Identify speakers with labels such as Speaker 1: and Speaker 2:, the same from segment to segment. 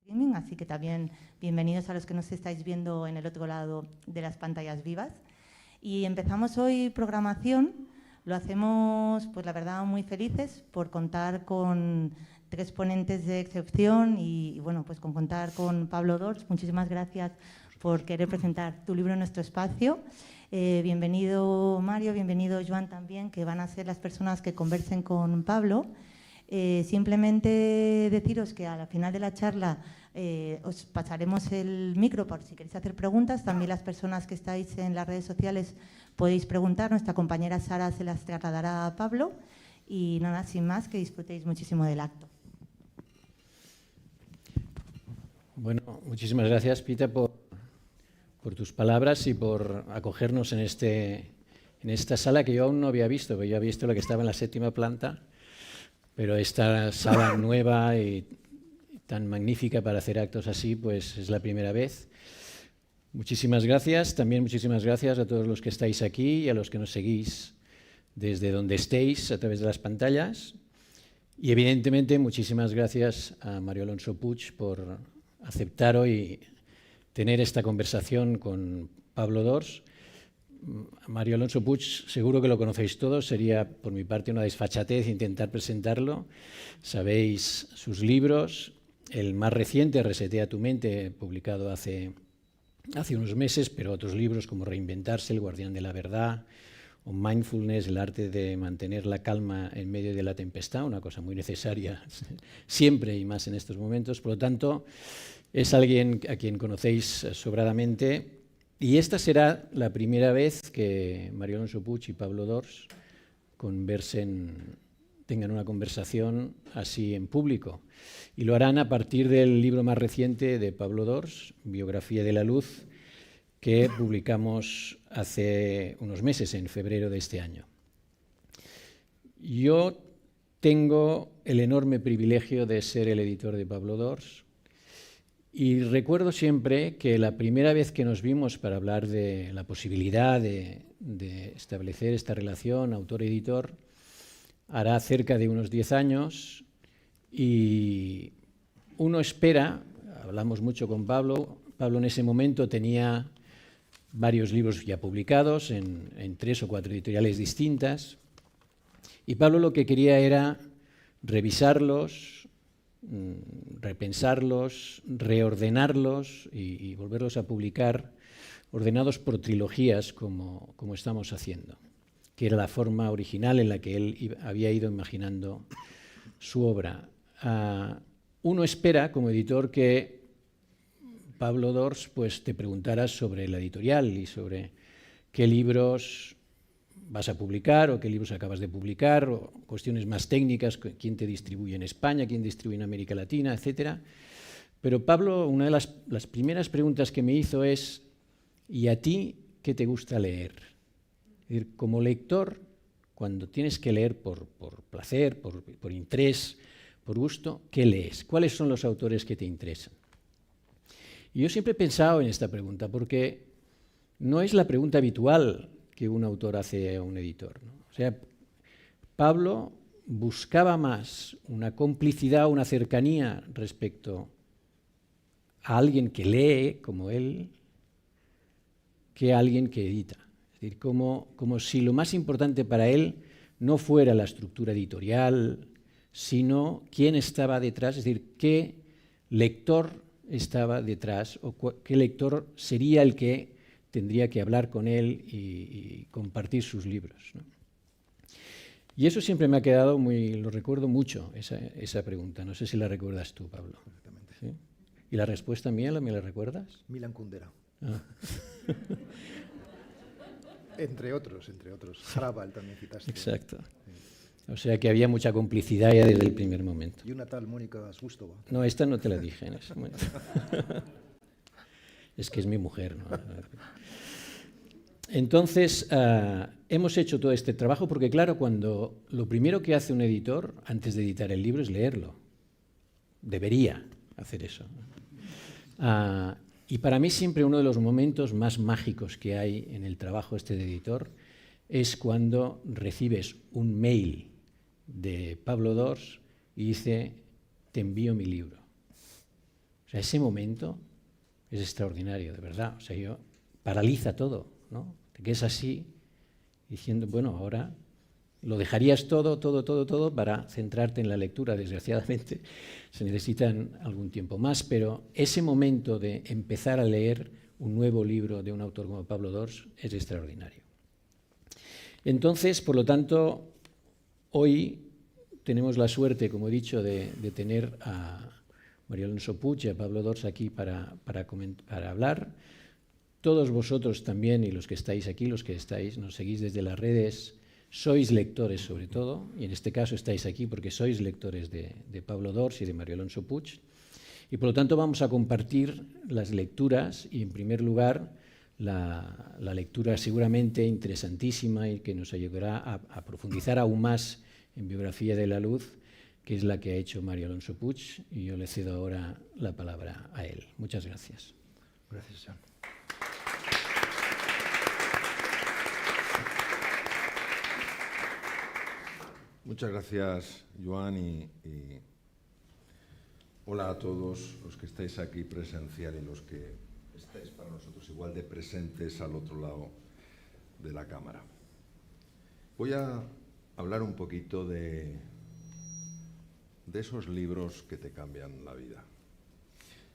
Speaker 1: Streaming, así que también bienvenidos a los que nos estáis viendo en el otro lado de las pantallas vivas. Y empezamos hoy programación. Lo hacemos, pues la verdad, muy felices por contar con tres ponentes de excepción y bueno, pues con contar con Pablo Dors. Muchísimas gracias por querer presentar tu libro en nuestro espacio. Bienvenido Mario, bienvenido Joan también, que van a ser las personas que conversen con Pablo. Simplemente deciros que a la final de la charla os pasaremos el micro por si queréis hacer preguntas. También las personas que estáis en las redes sociales podéis preguntar. Nuestra compañera Sara se las trasladará a Pablo. Y nada, sin más, que disfrutéis muchísimo del acto.
Speaker 2: Bueno, muchísimas gracias, Pita, por tus palabras y por acogernos en esta sala que yo aún no había visto, porque yo había visto la que estaba en la 7ª planta, pero esta sala nueva y tan magnífica para hacer actos así, pues es la primera vez. Muchísimas gracias, también muchísimas gracias a todos los que estáis aquí y a los que nos seguís desde donde estéis a través de las pantallas. Y evidentemente muchísimas gracias a Mario Alonso Puig por aceptar hoy tener esta conversación con Pablo Dors. Mario Alonso Puig, seguro que lo conocéis todos, sería por mi parte una desfachatez intentar presentarlo. Sabéis sus libros, el más reciente, Resetea tu mente, publicado hace unos meses, pero otros libros como Reinventarse, El guardián de la verdad, o Mindfulness, el arte de mantener la calma en medio de la tempestad, una cosa muy necesaria siempre y más en estos momentos. Por lo tanto, es alguien a quien conocéis sobradamente. Y esta será la primera vez que Mario Alonso Puig y Pablo Dors tengan una conversación así en público. Y lo harán a partir del libro más reciente de Pablo Dors, Biografía de la Luz, que publicamos hace unos meses, en febrero de este año. Yo tengo el enorme privilegio de ser el editor de Pablo Dors. Y recuerdo siempre que la primera vez que nos vimos para hablar de la posibilidad de establecer esta relación autor-editor hará cerca de unos 10 años y uno espera, hablamos mucho con Pablo en ese momento tenía varios libros ya publicados en 3 o 4 editoriales distintas y Pablo lo que quería era revisarlos, repensarlos, reordenarlos y volverlos a publicar ordenados por trilogías como estamos haciendo, que era la forma original en la que él había ido imaginando su obra. Uno espera, como editor, que Pablo Dors pues, te preguntara sobre la editorial y sobre qué libros vas a publicar o qué libros acabas de publicar, o cuestiones más técnicas, quién te distribuye en España, quién distribuye en América Latina, etc. Pero Pablo, una de las primeras preguntas que me hizo es, ¿y a ti qué te gusta leer? Es decir, como lector, cuando tienes que leer por placer, por interés, por gusto, ¿qué lees? ¿Cuáles son los autores que te interesan? Y yo siempre he pensado en esta pregunta, porque no es la pregunta habitual que un autor hace a un editor, ¿no? O sea, Pablo buscaba más una complicidad, una cercanía respecto a alguien que lee como él que a alguien que edita. Es decir, como si lo más importante para él no fuera la estructura editorial, sino quién estaba detrás, es decir, qué lector estaba detrás o qué lector sería el que tendría que hablar con él y compartir sus libros, ¿no? Y eso siempre me ha quedado lo recuerdo mucho, esa pregunta. No sé si la recuerdas tú, Pablo.
Speaker 3: Perfectamente.
Speaker 2: ¿Sí? ¿Y la respuesta mía, me la recuerdas?
Speaker 3: Milan Kundera.
Speaker 2: Ah.
Speaker 3: Entre otros. Hrabal también citaste.
Speaker 2: Exacto.
Speaker 3: Sí.
Speaker 2: O sea que había mucha complicidad ya desde el primer momento.
Speaker 3: Y una tal Mónica Sustova.
Speaker 2: No, esta no te la dije en ese momento. Es que es mi mujer, ¿no? Entonces, hemos hecho todo este trabajo porque, claro, lo primero que hace un editor antes de editar el libro es leerlo. Debería hacer eso. Y para mí siempre uno de los momentos más mágicos que hay en el trabajo de editor es cuando recibes un mail de Pablo Dors y dice, te envío mi libro. O sea, ese momento es extraordinario, de verdad. O sea, paraliza todo, ¿no? Te quedas así, diciendo, bueno, ahora lo dejarías todo para centrarte en la lectura. Desgraciadamente se necesitan algún tiempo más, pero ese momento de empezar a leer un nuevo libro de un autor como Pablo Dors es extraordinario. Entonces, por lo tanto, hoy tenemos la suerte, como he dicho, de tener a Mario Alonso Puig y a Pablo Dors aquí para hablar. Todos vosotros también, y los que estáis aquí, los que nos seguís desde las redes, sois lectores sobre todo, y en este caso estáis aquí porque sois lectores de Pablo Dors y de Mario Alonso Puig. Y por lo tanto vamos a compartir las lecturas y, en primer lugar, la lectura seguramente interesantísima y que nos ayudará a profundizar aún más en Biografía de la Luz, que es la que ha hecho Mario Alonso Puig, y yo le cedo ahora la palabra a él. Muchas gracias.
Speaker 3: Gracias, John.
Speaker 4: Muchas gracias, Joan, y hola a todos los que estáis aquí presencial y los que estáis para nosotros igual de presentes al otro lado de la cámara. Voy a hablar un poquito de esos libros que te cambian la vida.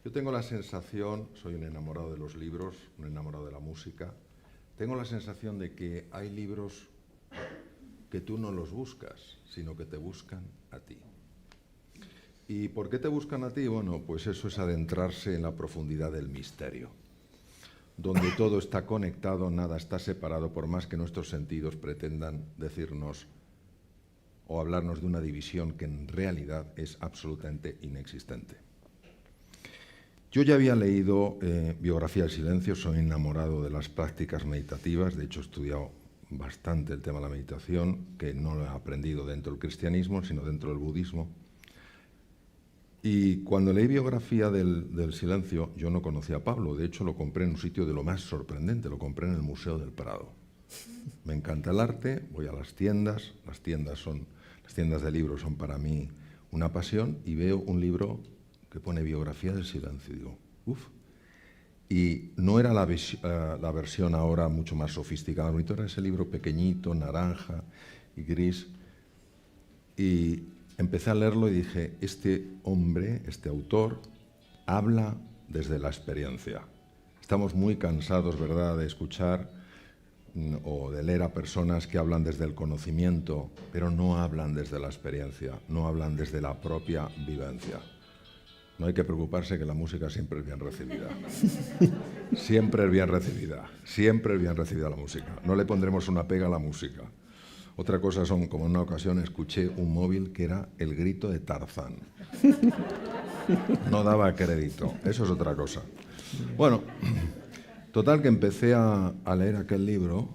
Speaker 4: Yo tengo la sensación, soy un enamorado de los libros, un enamorado de la música, tengo la sensación de que hay libros que tú no los buscas, sino que te buscan a ti. ¿Y por qué te buscan a ti? Bueno, pues eso es adentrarse en la profundidad del misterio, donde todo está conectado, nada está separado, por más que nuestros sentidos pretendan decirnos o hablarnos de una división que en realidad es absolutamente inexistente. Yo ya había leído Biografía del Silencio, soy enamorado de las prácticas meditativas, de hecho he estudiado bastante el tema de la meditación, que no lo he aprendido dentro del cristianismo, sino dentro del budismo. Y cuando leí Biografía del Silencio, yo no conocía a Pablo, de hecho lo compré en un sitio de lo más sorprendente, lo compré en el Museo del Prado. Me encanta el arte, voy a las tiendas de libros son para mí una pasión, y veo un libro que pone Biografía del Silencio, y digo, uff. Y no era la versión ahora mucho más sofisticada, era ese libro pequeñito, naranja y gris. Y empecé a leerlo y dije, este hombre, este autor, habla desde la experiencia. Estamos muy cansados, ¿verdad?, de escuchar o de leer a personas que hablan desde el conocimiento, pero no hablan desde la experiencia, no hablan desde la propia vivencia. No hay que preocuparse, que la música siempre es bien recibida. Siempre es bien recibida la música. No le pondremos una pega a la música. Otra cosa son, como en una ocasión escuché un móvil que era el grito de Tarzán. No daba crédito, eso es otra cosa. Bueno, total que empecé a leer aquel libro,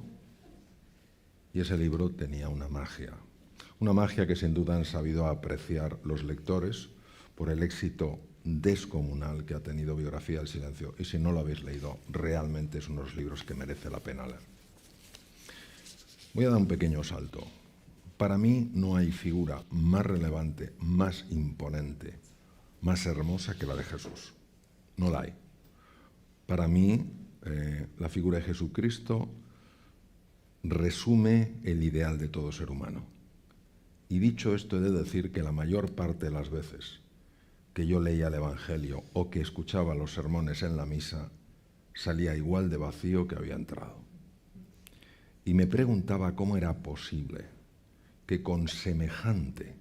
Speaker 4: y ese libro tenía una magia que sin duda han sabido apreciar los lectores por el éxito descomunal que ha tenido Biografía del Silencio, y si no lo habéis leído, realmente es uno de los libros que merece la pena leer. Voy a dar un pequeño salto. Para mí no hay figura más relevante, más imponente, más hermosa que la de Jesús. No la hay. Para mí, la figura de Jesucristo resume el ideal de todo ser humano. Y dicho esto, he de decir que la mayor parte de las veces que yo leía el Evangelio o que escuchaba los sermones en la misa, salía igual de vacío que había entrado. Y me preguntaba cómo era posible que con semejante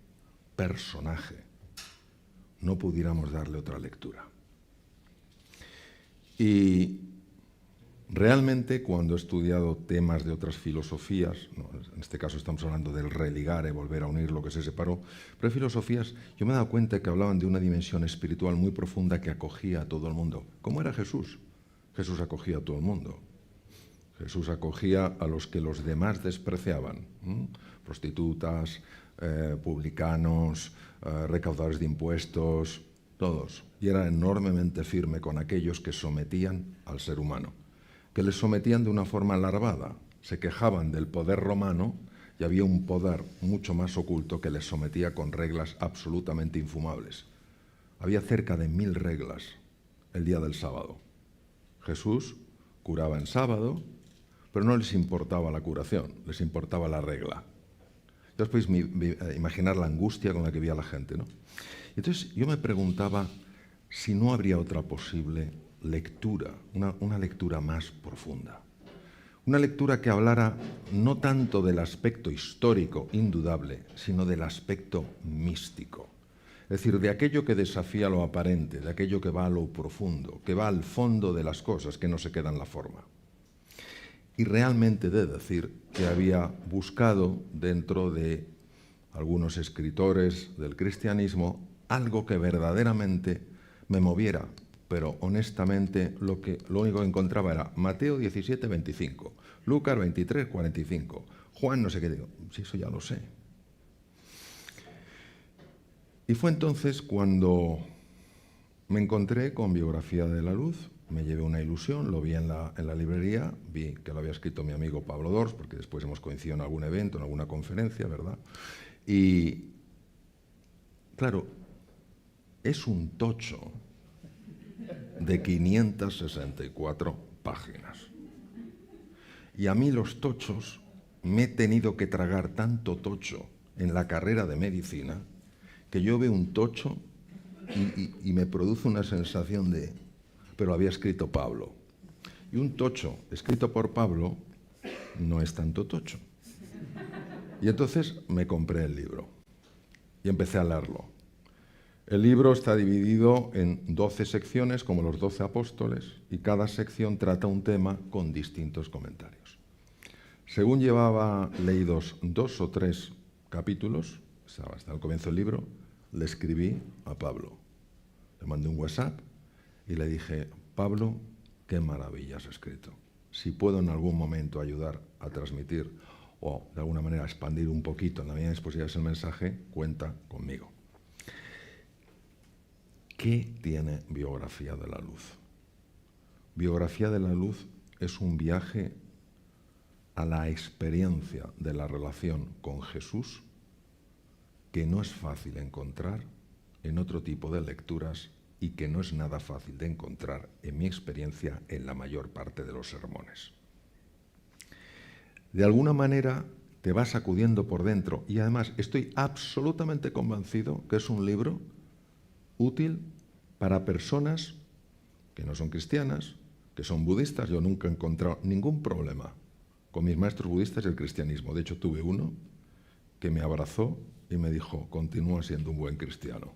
Speaker 4: personaje no pudiéramos darle otra lectura. Y realmente, cuando he estudiado temas de otras filosofías, en este caso estamos hablando del religare, volver a unir lo que se separó, pero hay filosofías, yo me he dado cuenta que hablaban de una dimensión espiritual muy profunda que acogía a todo el mundo. ¿Cómo era Jesús? Jesús acogía a todo el mundo. Jesús acogía a los que los demás despreciaban, prostitutas, publicanos, recaudadores de impuestos, todos. Y era enormemente firme con aquellos que sometían al ser humano, que les sometían de una forma larvada. Se quejaban del poder romano y había un poder mucho más oculto que les sometía con reglas absolutamente infumables. Había cerca de 1000 reglas el día del sábado. Jesús curaba en sábado, pero no les importaba la curación, les importaba la regla. Ya os podéis imaginar la angustia con la que vivía la gente, ¿no? Entonces yo me preguntaba si no habría otra posible lectura, una lectura más profunda. Una lectura que hablara no tanto del aspecto histórico indudable, sino del aspecto místico. Es decir, de aquello que desafía lo aparente, de aquello que va a lo profundo, que va al fondo de las cosas, que no se queda en la forma. Y realmente he de decir que había buscado dentro de algunos escritores del cristianismo algo que verdaderamente me moviera, pero honestamente lo único que encontraba era Mateo 17, 25, Lucas 23, 45, Juan no sé qué. Digo, si eso ya lo sé. Y fue entonces cuando me encontré con Biografía de la Luz, me llevé una ilusión, lo vi en la librería, vi que lo había escrito mi amigo Pablo Dors, porque después hemos coincidido en algún evento, en alguna conferencia, ¿verdad? Y, claro, es un tocho de 564 páginas. Y a mí los tochos, me he tenido que tragar tanto tocho en la carrera de medicina, que yo veo un tocho y me produce una sensación de, pero lo había escrito Pablo. Y un tocho escrito por Pablo no es tanto tocho. Y entonces me compré el libro y empecé a leerlo. El libro está dividido en 12 secciones, como los 12 apóstoles, y cada sección trata un tema con distintos comentarios. Según llevaba leídos 2 o 3 capítulos, hasta el comienzo del libro, le escribí a Pablo. Le mandé un WhatsApp y le dije, Pablo, qué maravilla has escrito. Si puedo en algún momento ayudar a transmitir o de alguna manera expandir un poquito en la medida de mis posibilidades el mensaje, cuenta conmigo. ¿Qué tiene Biografía de la Luz? Biografía de la Luz es un viaje a la experiencia de la relación con Jesús que no es fácil encontrar en otro tipo de lecturas y que no es nada fácil de encontrar, en mi experiencia, en la mayor parte de los sermones. De alguna manera te vas sacudiendo por dentro y además estoy absolutamente convencido que es un libro útil para personas que no son cristianas, que son budistas. Yo nunca he encontrado ningún problema con mis maestros budistas y el cristianismo. De hecho, tuve uno que me abrazó y me dijo, continúa siendo un buen cristiano.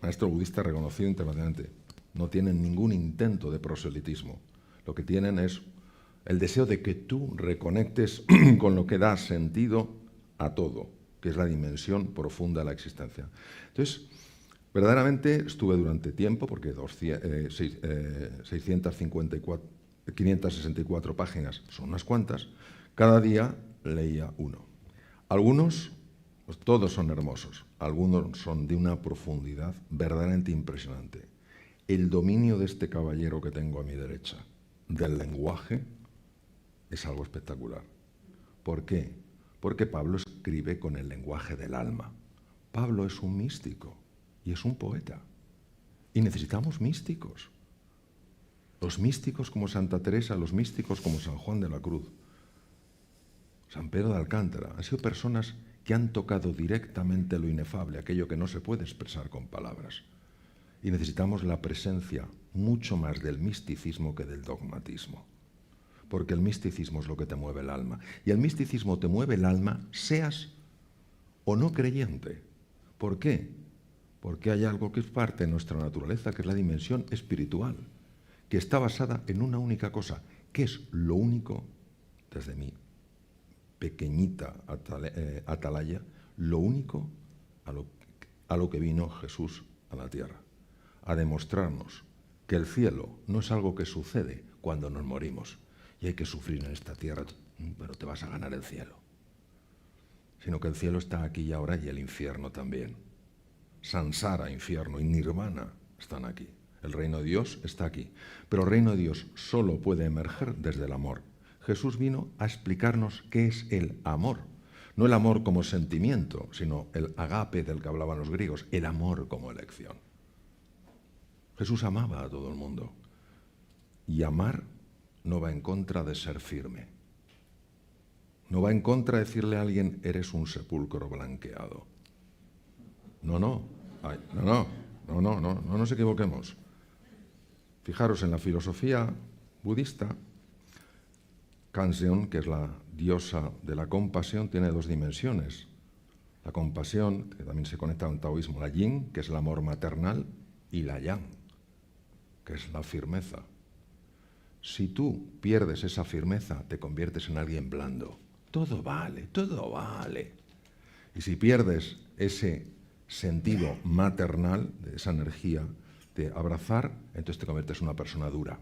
Speaker 4: Maestro budista reconocido internacionalmente. No tienen ningún intento de proselitismo. Lo que tienen es el deseo de que tú reconectes con lo que da sentido a todo, que es la dimensión profunda de la existencia. Entonces, verdaderamente estuve durante tiempo, porque 564 páginas son unas cuantas, cada día leía uno. Algunos, pues todos son hermosos, algunos son de una profundidad verdaderamente impresionante. El dominio de este caballero que tengo a mi derecha, del lenguaje, es algo espectacular. ¿Por qué? Porque Pablo escribe con el lenguaje del alma. Pablo es un místico y es un poeta. Y necesitamos místicos. Los místicos como Santa Teresa, los místicos como San Juan de la Cruz, San Pedro de Alcántara, han sido personas que han tocado directamente lo inefable, aquello que no se puede expresar con palabras. Y necesitamos la presencia mucho más del misticismo que del dogmatismo. Porque el misticismo es lo que te mueve el alma. Y el misticismo te mueve el alma, seas o no creyente. ¿Por qué? Porque hay algo que es parte de nuestra naturaleza, que es la dimensión espiritual, que está basada en una única cosa, que es lo único, desde mi pequeñita atalaya, lo único a lo que vino Jesús a la tierra, a demostrarnos que el cielo no es algo que sucede cuando nos morimos y hay que sufrir en esta tierra, pero te vas a ganar el cielo, sino que el cielo está aquí y ahora y el infierno también. Sansara, infierno, y nirvana están aquí. El reino de Dios está aquí, pero el reino de Dios solo puede emerger desde el amor. Jesús vino a explicarnos qué es el amor. No el amor como sentimiento, sino el agape del que hablaban los griegos, el amor como elección. Jesús amaba a todo el mundo. Y amar no va en contra de ser firme. No va en contra de decirle a alguien, eres un sepulcro blanqueado. No nos equivoquemos. Fijaros, en la filosofía budista, Kanzeon, que es la diosa de la compasión, tiene dos dimensiones. La compasión, que también se conecta al taoísmo, la yin, que es el amor maternal, y la yang, que es la firmeza. Si tú pierdes esa firmeza, te conviertes en alguien blando. Todo vale, todo vale. Y si pierdes ese sentido maternal, de esa energía de abrazar, entonces te conviertes en una persona dura.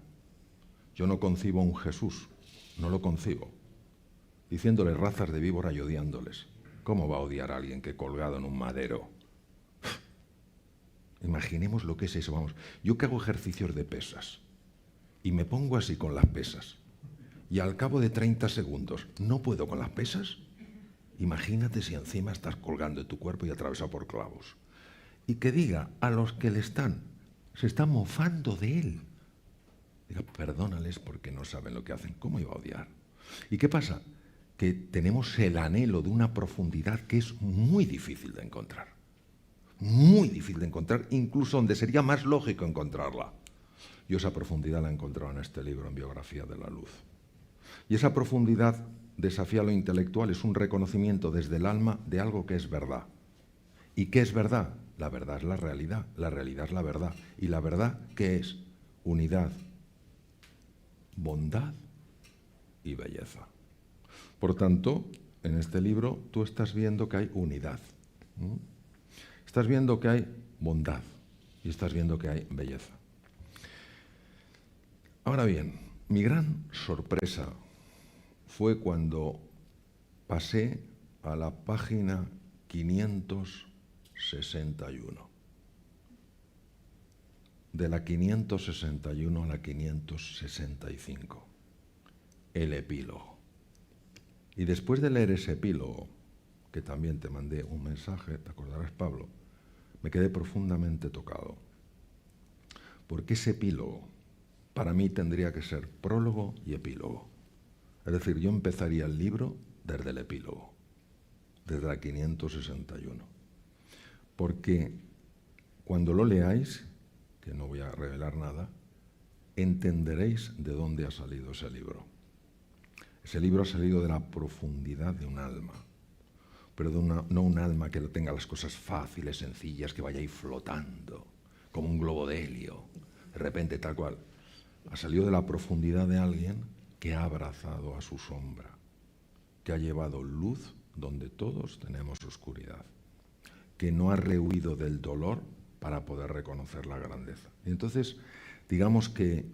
Speaker 4: Yo no concibo un Jesús, no lo concibo, diciéndoles razas de víbora y odiándoles. ¿Cómo va a odiar a alguien que colgado en un madero? Imaginemos lo que es eso, vamos. Yo que hago ejercicios de pesas y me pongo así con las pesas y al cabo de 30 segundos no puedo con las pesas, imagínate si encima estás colgando de tu cuerpo y atravesado por clavos. Y que diga a los que se están mofando de él, diga, perdónales porque no saben lo que hacen. ¿Cómo iba a odiar? ¿Y qué pasa? Que tenemos el anhelo de una profundidad que es muy difícil de encontrar. Muy difícil de encontrar, incluso donde sería más lógico encontrarla. Yo esa profundidad la he encontrado en este libro, en Biografía de la Luz. Y esa profundidad desafía lo intelectual, es un reconocimiento desde el alma de algo que es verdad. ¿Y qué es verdad? La verdad es la realidad es la verdad. ¿Y la verdad qué es? Unidad, bondad y belleza. Por tanto, en este libro tú estás viendo que hay unidad. Estás viendo que hay bondad y estás viendo que hay belleza. Ahora bien, mi gran sorpresa fue cuando pasé a la página 561. De la 561 a la 565. El epílogo. Y después de leer ese epílogo, que también te mandé un mensaje, te acordarás, Pablo, me quedé profundamente tocado. Porque ese epílogo, para mí tendría que ser prólogo y epílogo. Es decir, yo empezaría el libro desde el epílogo, desde la 561. Porque cuando lo leáis, que no voy a revelar nada, entenderéis de dónde ha salido ese libro. Ese libro ha salido de la profundidad de un alma, pero no un alma que tenga las cosas fáciles, sencillas, que vaya ahí flotando, como un globo de helio, de repente tal cual. Ha salido de la profundidad de alguien que ha abrazado a su sombra, que ha llevado luz donde todos tenemos oscuridad, que no ha rehuido del dolor para poder reconocer la grandeza. Y entonces, digamos que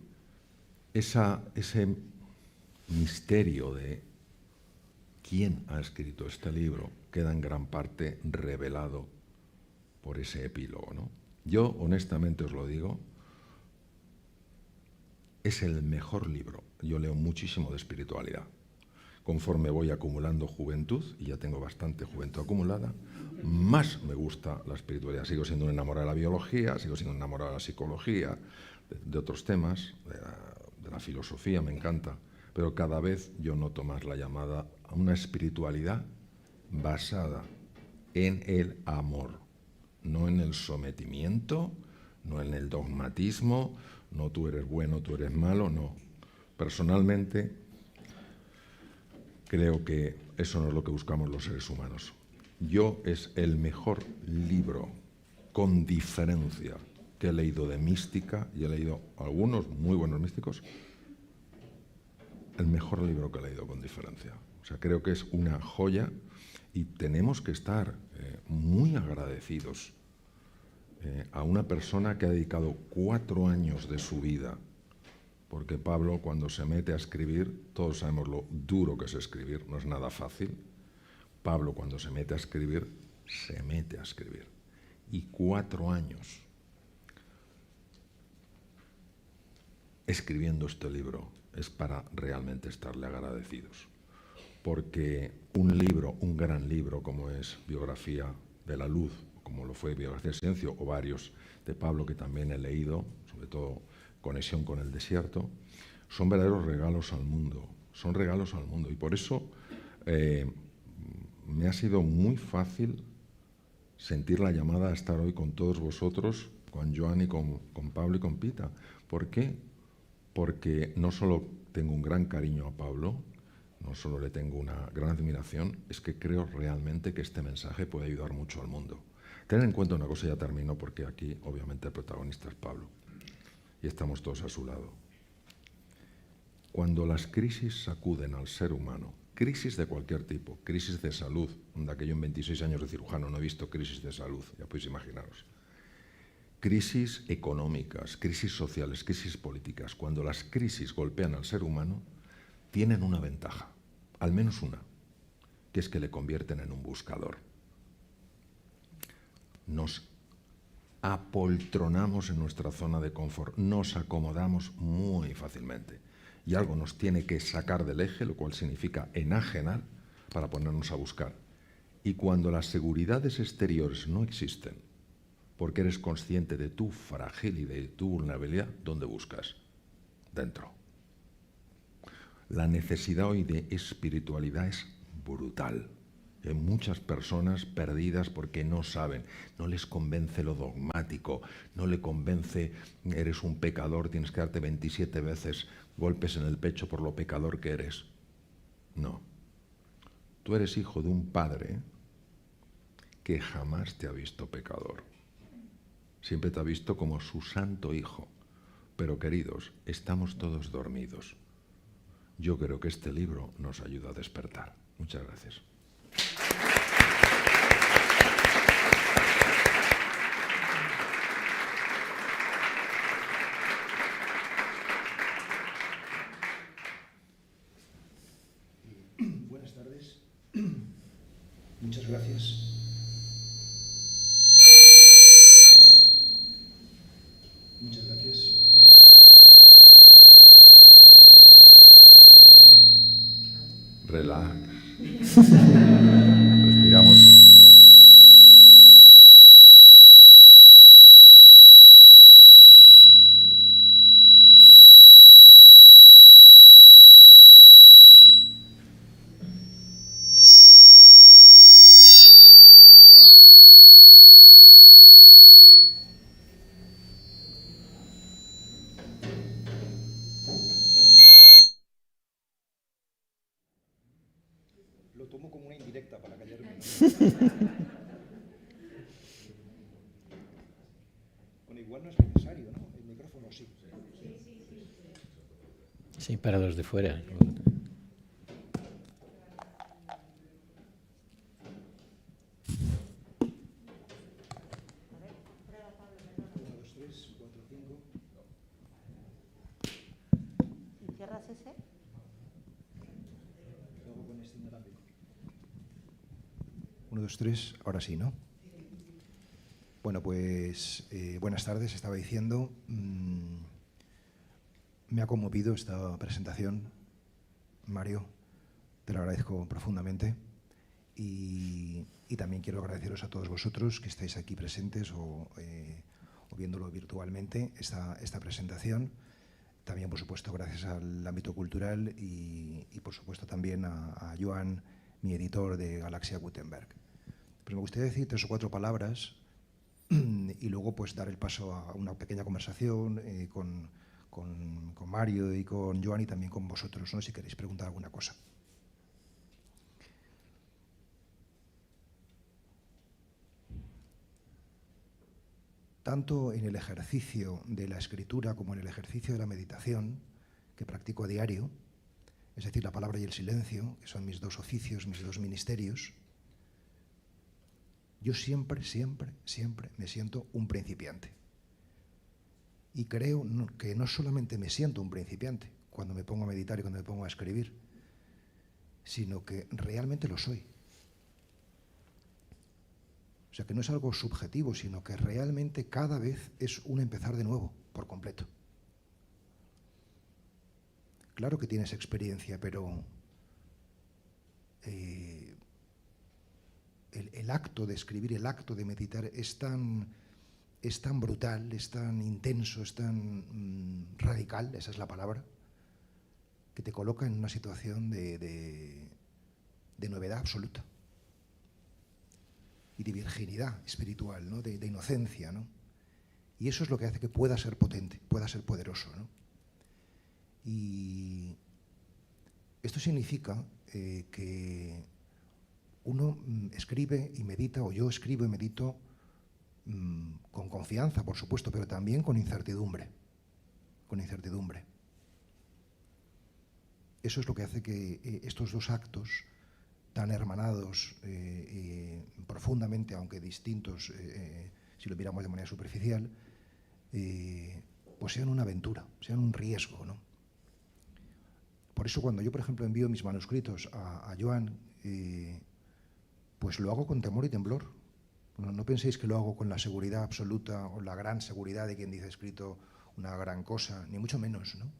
Speaker 4: ese misterio de quién ha escrito este libro queda en gran parte revelado por ese epílogo, ¿no? Yo, honestamente os lo digo, es el mejor libro. Yo leo muchísimo de espiritualidad. Conforme voy acumulando juventud, y ya tengo bastante juventud acumulada, más me gusta la espiritualidad. Sigo siendo un enamorado de la biología, sigo siendo un enamorado de la psicología, de otros temas, de la filosofía, me encanta, pero cada vez yo noto más la llamada a una espiritualidad basada en el amor, no en el sometimiento, no en el dogmatismo, no tú eres bueno, tú eres malo, no. Personalmente creo que eso no es lo que buscamos los seres humanos. Yo es el mejor libro, con diferencia, que he leído de mística, y he leído algunos muy buenos místicos, el mejor libro que he leído con diferencia. O sea, creo que es una joya y tenemos que estar muy agradecidos a una persona que ha dedicado 4 años de su vida, porque Pablo, cuando se mete a escribir, todos sabemos lo duro que es escribir, no es nada fácil. Pablo, cuando se mete a escribir, se mete a escribir. Y 4 años escribiendo este libro es para realmente estarle agradecidos. Porque un libro, un gran libro como es Biografía de la Luz, como lo fue Biografía del Silencio, o varios de Pablo que también he leído, son sobre todo conexión con el desierto, son verdaderos regalos al mundo, son regalos al mundo. Y por eso me ha sido muy fácil sentir la llamada a estar hoy con todos vosotros, con Joan y con Pablo y con Pita. ¿Por qué? Porque no solo tengo un gran cariño a Pablo, no solo le tengo una gran admiración, es que creo realmente que este mensaje puede ayudar mucho al mundo. Ten en cuenta una cosa, ya termino, porque aquí obviamente el protagonista es Pablo y estamos todos a su lado. Cuando las crisis sacuden al ser humano, crisis de cualquier tipo, crisis de salud, onda que yo en 26 años de cirujano no he visto crisis de salud, ya podéis imaginaros, crisis económicas, crisis sociales, crisis políticas, cuando las crisis golpean al ser humano, tienen una ventaja, al menos una, que es que le convierten en un buscador. Nos apoltronamos en nuestra zona de confort, nos acomodamos muy fácilmente y algo nos tiene que sacar del eje, lo cual significa enajenar para ponernos a buscar. Y cuando las seguridades exteriores no existen, porque eres consciente de tu fragilidad y de tu vulnerabilidad, ¿dónde buscas? Dentro. La necesidad hoy de espiritualidad es brutal. Hay muchas personas perdidas porque no saben, no les convence lo dogmático, no le convence, eres un pecador, tienes que darte 27 veces golpes en el pecho por lo pecador que eres. No. Tú eres hijo de un padre que jamás te ha visto pecador. Siempre te ha visto como su santo hijo. Pero queridos, estamos todos dormidos. Yo creo que este libro nos ayuda a despertar. Muchas gracias.
Speaker 5: Buenas tardes. Muchas gracias. Muchas gracias.
Speaker 4: Relax. Respiramos hondo.
Speaker 5: Lo tomo como una indirecta para callarme. Bueno, igual no es necesario, ¿no? El micrófono sí.
Speaker 2: Sí, para los de fuera.
Speaker 1: ¿Y cierras ese?
Speaker 5: Luego con este inalámbrico. 1, 2, 3, ahora sí, ¿no? Bueno, pues buenas tardes, estaba diciendo. Me ha conmovido esta presentación, Mario, te lo agradezco profundamente. Y también quiero agradeceros a todos vosotros que estáis aquí presentes o viéndolo virtualmente, esta presentación. También, por supuesto, gracias al ámbito cultural y por supuesto, también a Joan, mi editor de Galaxia Gutenberg. Pues me gustaría decir 3 o 4 palabras y luego pues dar el paso a una pequeña conversación con Mario y con Joan y también con vosotros, ¿no? Si queréis preguntar alguna cosa. Tanto en el ejercicio de la escritura como en el ejercicio de la meditación, que practico a diario, es decir, la palabra y el silencio, que son mis 2 oficios, mis 2 ministerios, yo siempre me siento un principiante. Y creo que no solamente me siento un principiante cuando me pongo a meditar y cuando me pongo a escribir, sino que realmente lo soy. O sea, que no es algo subjetivo, sino que realmente cada vez es un empezar de nuevo, por completo. Claro que tienes experiencia, pero el acto de escribir, el acto de meditar es tan es tan brutal, es tan intenso, es tan radical, esa es la palabra, que te coloca en una situación de novedad absoluta y de virginidad espiritual, ¿no? de inocencia, ¿no? Y eso es lo que hace que pueda ser potente, pueda ser poderoso, ¿no? Y esto significa que uno escribe y medita, o yo escribo y medito con confianza, por supuesto, pero también con incertidumbre. Con incertidumbre. Eso es lo que hace que estos dos actos tan hermanados profundamente, aunque distintos, si lo miramos de manera superficial, pues sean una aventura, sean un riesgo, ¿no? Por eso cuando yo, por ejemplo, envío mis manuscritos a Joan, pues lo hago con temor y temblor. No penséis que lo hago con la seguridad absoluta o la gran seguridad de quien dice escrito una gran cosa, ni mucho menos, ¿no?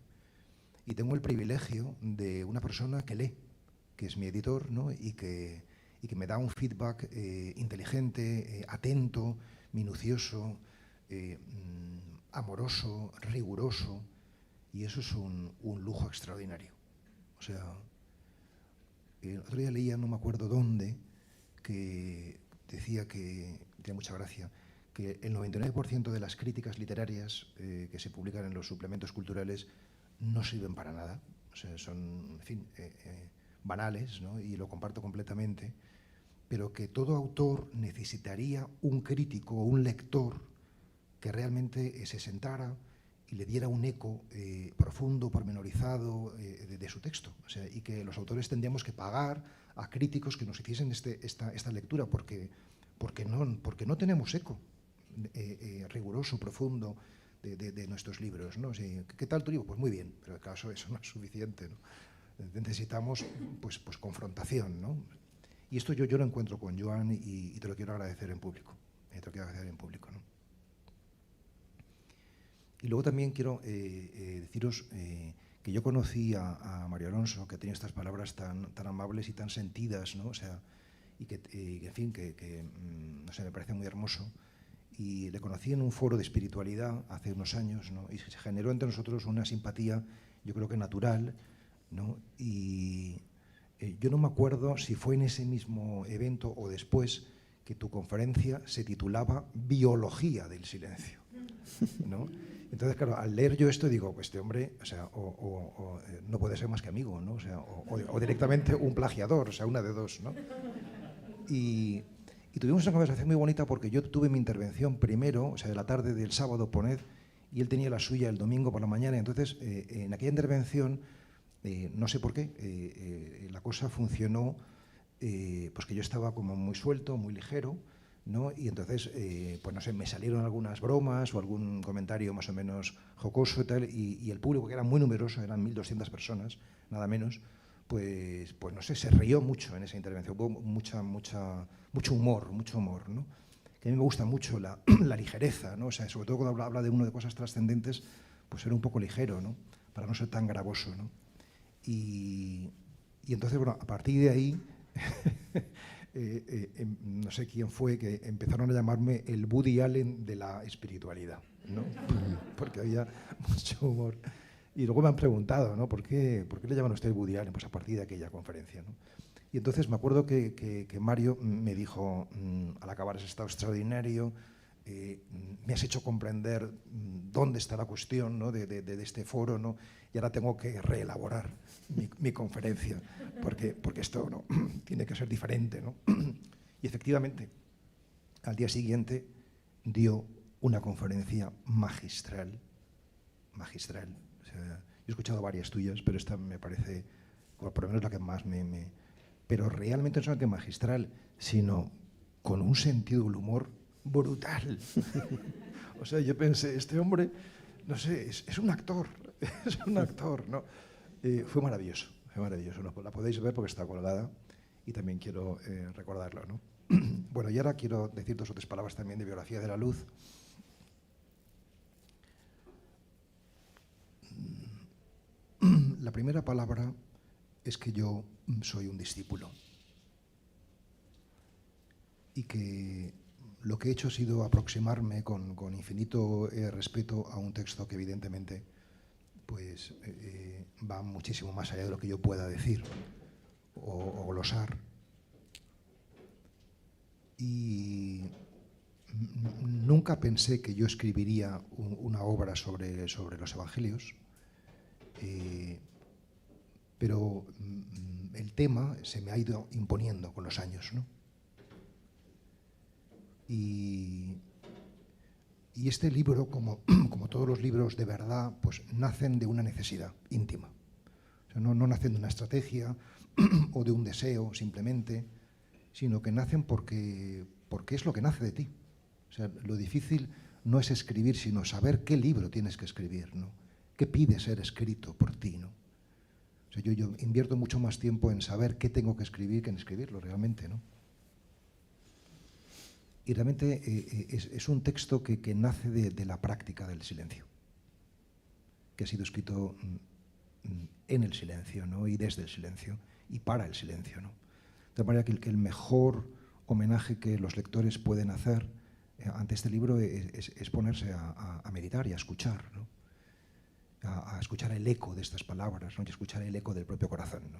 Speaker 5: Y tengo el privilegio de una persona que lee, que es mi editor, ¿no? y que me da un feedback inteligente, atento, minucioso, amoroso, riguroso, y eso es un lujo extraordinario. O sea, el otro día leía, no me acuerdo dónde, que decía que, tiene mucha gracia, que el 99% de las críticas literarias que se publican en los suplementos culturales no sirven para nada, o sea, son, en fin, banales, ¿no? Y lo comparto completamente, pero que todo autor necesitaría un crítico o un lector que realmente se sentara y le diera un eco profundo, pormenorizado de su texto. O sea, y que los autores tendríamos que pagar a críticos que nos hiciesen esta lectura, porque no tenemos eco riguroso, profundo de nuestros libros, ¿no? O sea, ¿qué tal tu libro? Pues muy bien, pero en caso eso no es suficiente, ¿no? Necesitamos pues confrontación, ¿no? Y esto yo lo encuentro con Joan y te lo quiero agradecer en público. ¿No? Y luego también quiero deciros que yo conocí a Mario Alonso, que tenía estas palabras tan amables y tan sentidas, ¿no? O sea, y que en fin, no sé, me parece muy hermoso. Y le conocí en un foro de espiritualidad hace unos años, ¿no? Y se generó entre nosotros una simpatía, yo creo que natural, ¿no? Y yo no me acuerdo si fue en ese mismo evento o después que tu conferencia se titulaba Biología del silencio, ¿no? Entonces, claro, al leer yo esto digo, pues este hombre, o sea, no puede ser más que amigo, ¿no? O sea, o directamente un plagiador, o sea, una de dos, ¿no? Y tuvimos una conversación muy bonita porque yo tuve mi intervención primero, o sea, de la tarde del sábado, poned, y él tenía la suya el domingo por la mañana. Entonces, en aquella intervención, no sé por qué, la cosa funcionó, pues que yo estaba como muy suelto, muy ligero, ¿no? Y entonces, pues no sé, me salieron algunas bromas o algún comentario más o menos jocoso y tal, y el público, que era muy numeroso, eran 1.200 personas, nada menos, pues no sé, se rió mucho en esa intervención, hubo mucho humor, ¿no? Que a mí me gusta mucho la ligereza, ¿no? O sea, sobre todo cuando habla de uno de cosas trascendentes, pues ser un poco ligero, ¿no? Para no ser tan gravoso, ¿no? Y entonces, bueno, a partir de ahí, no sé quién fue, que empezaron a llamarme el Woody Allen de la espiritualidad, ¿no? Porque había mucho humor. Y luego me han preguntado, ¿no? ¿Por qué le llaman a usted Woody Allen? Pues a partir de aquella conferencia, ¿no? Y entonces me acuerdo que Mario me dijo, al acabar has estado extraordinario, me has hecho comprender dónde está la cuestión, ¿no? de este foro, ¿no? Y ahora tengo que reelaborar mi conferencia, porque esto, ¿no? tiene que ser diferente, ¿no? Y efectivamente, al día siguiente dio una conferencia magistral. O sea, yo he escuchado varias tuyas, pero esta me parece, por lo menos la que más pero realmente no solamente magistral, sino con un sentido del humor brutal. O sea, yo pensé, este hombre, no sé, es un actor, ¿no? Fue maravilloso, ¿no? La podéis ver porque está colgada y también quiero recordarlo, ¿no? Bueno, y ahora quiero decir 2 o 3 palabras también de Biografía de la Luz. La primera palabra es que yo soy un discípulo y que lo que he hecho ha sido aproximarme con infinito respeto a un texto que evidentemente pues, va muchísimo más allá de lo que yo pueda decir o glosar. Y nunca pensé que yo escribiría una obra sobre los evangelios, pero el tema se me ha ido imponiendo con los años, ¿no? Y este libro, como todos los libros de verdad, pues nacen de una necesidad íntima. O sea, no nacen de una estrategia o de un deseo simplemente, sino que nacen porque es lo que nace de ti. O sea, lo difícil no es escribir, sino saber qué libro tienes que escribir, ¿no? ¿Qué pide ser escrito por ti, ¿no? O sea, yo invierto mucho más tiempo en saber qué tengo que escribir que en escribirlo realmente, ¿no? Y realmente es un texto que nace de la práctica del silencio, que ha sido escrito en el silencio, ¿no? Y desde el silencio y para el silencio, ¿no? De manera que el mejor homenaje que los lectores pueden hacer ante este libro es ponerse a meditar y a escuchar, ¿no? A escuchar el eco de estas palabras, ¿no? Y a escuchar el eco del propio corazón, ¿no?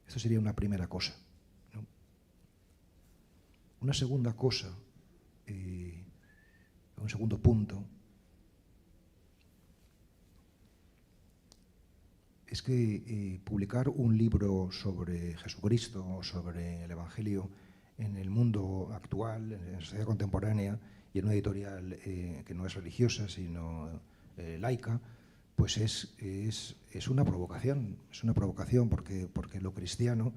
Speaker 5: Esto sería una primera cosa, ¿no? Una segunda cosa, un segundo punto, es que publicar un libro sobre Jesucristo o sobre el Evangelio en el mundo actual, en la sociedad contemporánea, y en una editorial que no es religiosa, sino laica, pues es una provocación. Es una provocación porque lo cristiano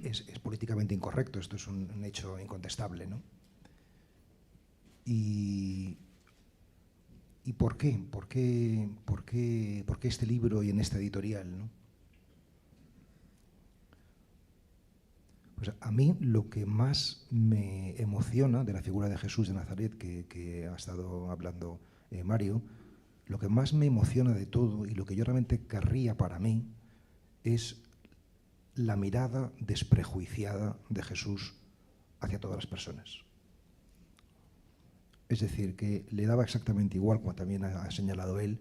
Speaker 5: es políticamente incorrecto. Esto es un hecho incontestable, ¿no? ¿Y por qué? ¿Por qué este libro y en esta editorial, ¿no? Pues a mí lo que más me emociona de la figura de Jesús de Nazaret, que ha estado hablando Mario, lo que más me emociona de todo y lo que yo realmente querría para mí es la mirada desprejuiciada de Jesús hacia todas las personas. Es decir, que le daba exactamente igual, como también ha señalado él,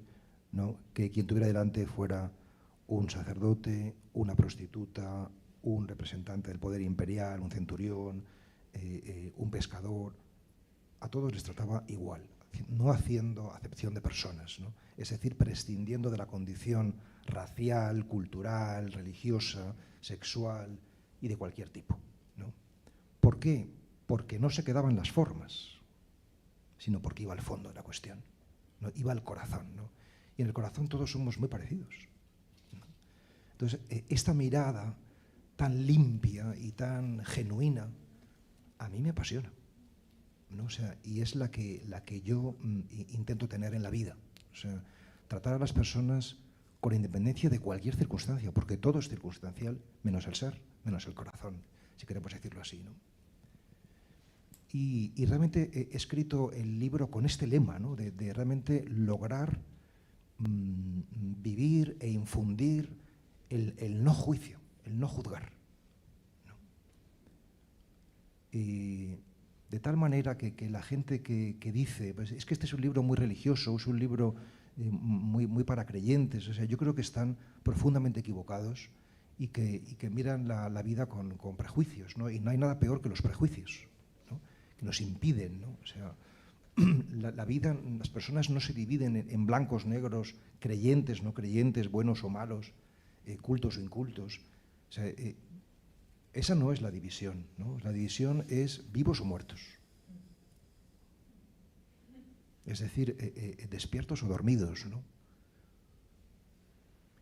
Speaker 5: ¿no? Que quien tuviera delante fuera un sacerdote, una prostituta, un representante del poder imperial, un centurión, un pescador. A todos les trataba igual, no haciendo acepción de personas, ¿no? Es decir, prescindiendo de la condición racial, cultural, religiosa, sexual y de cualquier tipo, ¿no? ¿Por qué? Porque no se quedaba en las formas, sino porque iba al fondo de la cuestión, ¿no? Iba al corazón, ¿no? Y en el corazón todos somos muy parecidos, ¿no? Entonces, esta mirada tan limpia y tan genuina a mí me apasiona, ¿no? O sea, y es la que yo intento tener en la vida. O sea, tratar a las personas con independencia de cualquier circunstancia, porque todo es circunstancial, menos el ser, menos el corazón, si queremos decirlo así, ¿no? Y realmente he escrito el libro con este lema, ¿no? de realmente lograr vivir e infundir el no juicio, el no juzgar, ¿no? Y de tal manera que la gente que dice, pues es que este es un libro muy religioso, es un libro muy para creyentes, o sea, yo creo que están profundamente equivocados y que miran la vida con prejuicios, ¿no? Y no hay nada peor que los prejuicios, ¿no? Que nos impiden, ¿no? O sea, la vida, las personas no se dividen en blancos, negros, creyentes, no creyentes, buenos o malos, cultos o incultos. O sea, esa no es la división, ¿no? La división es vivos o muertos. Es decir, despiertos o dormidos, ¿no?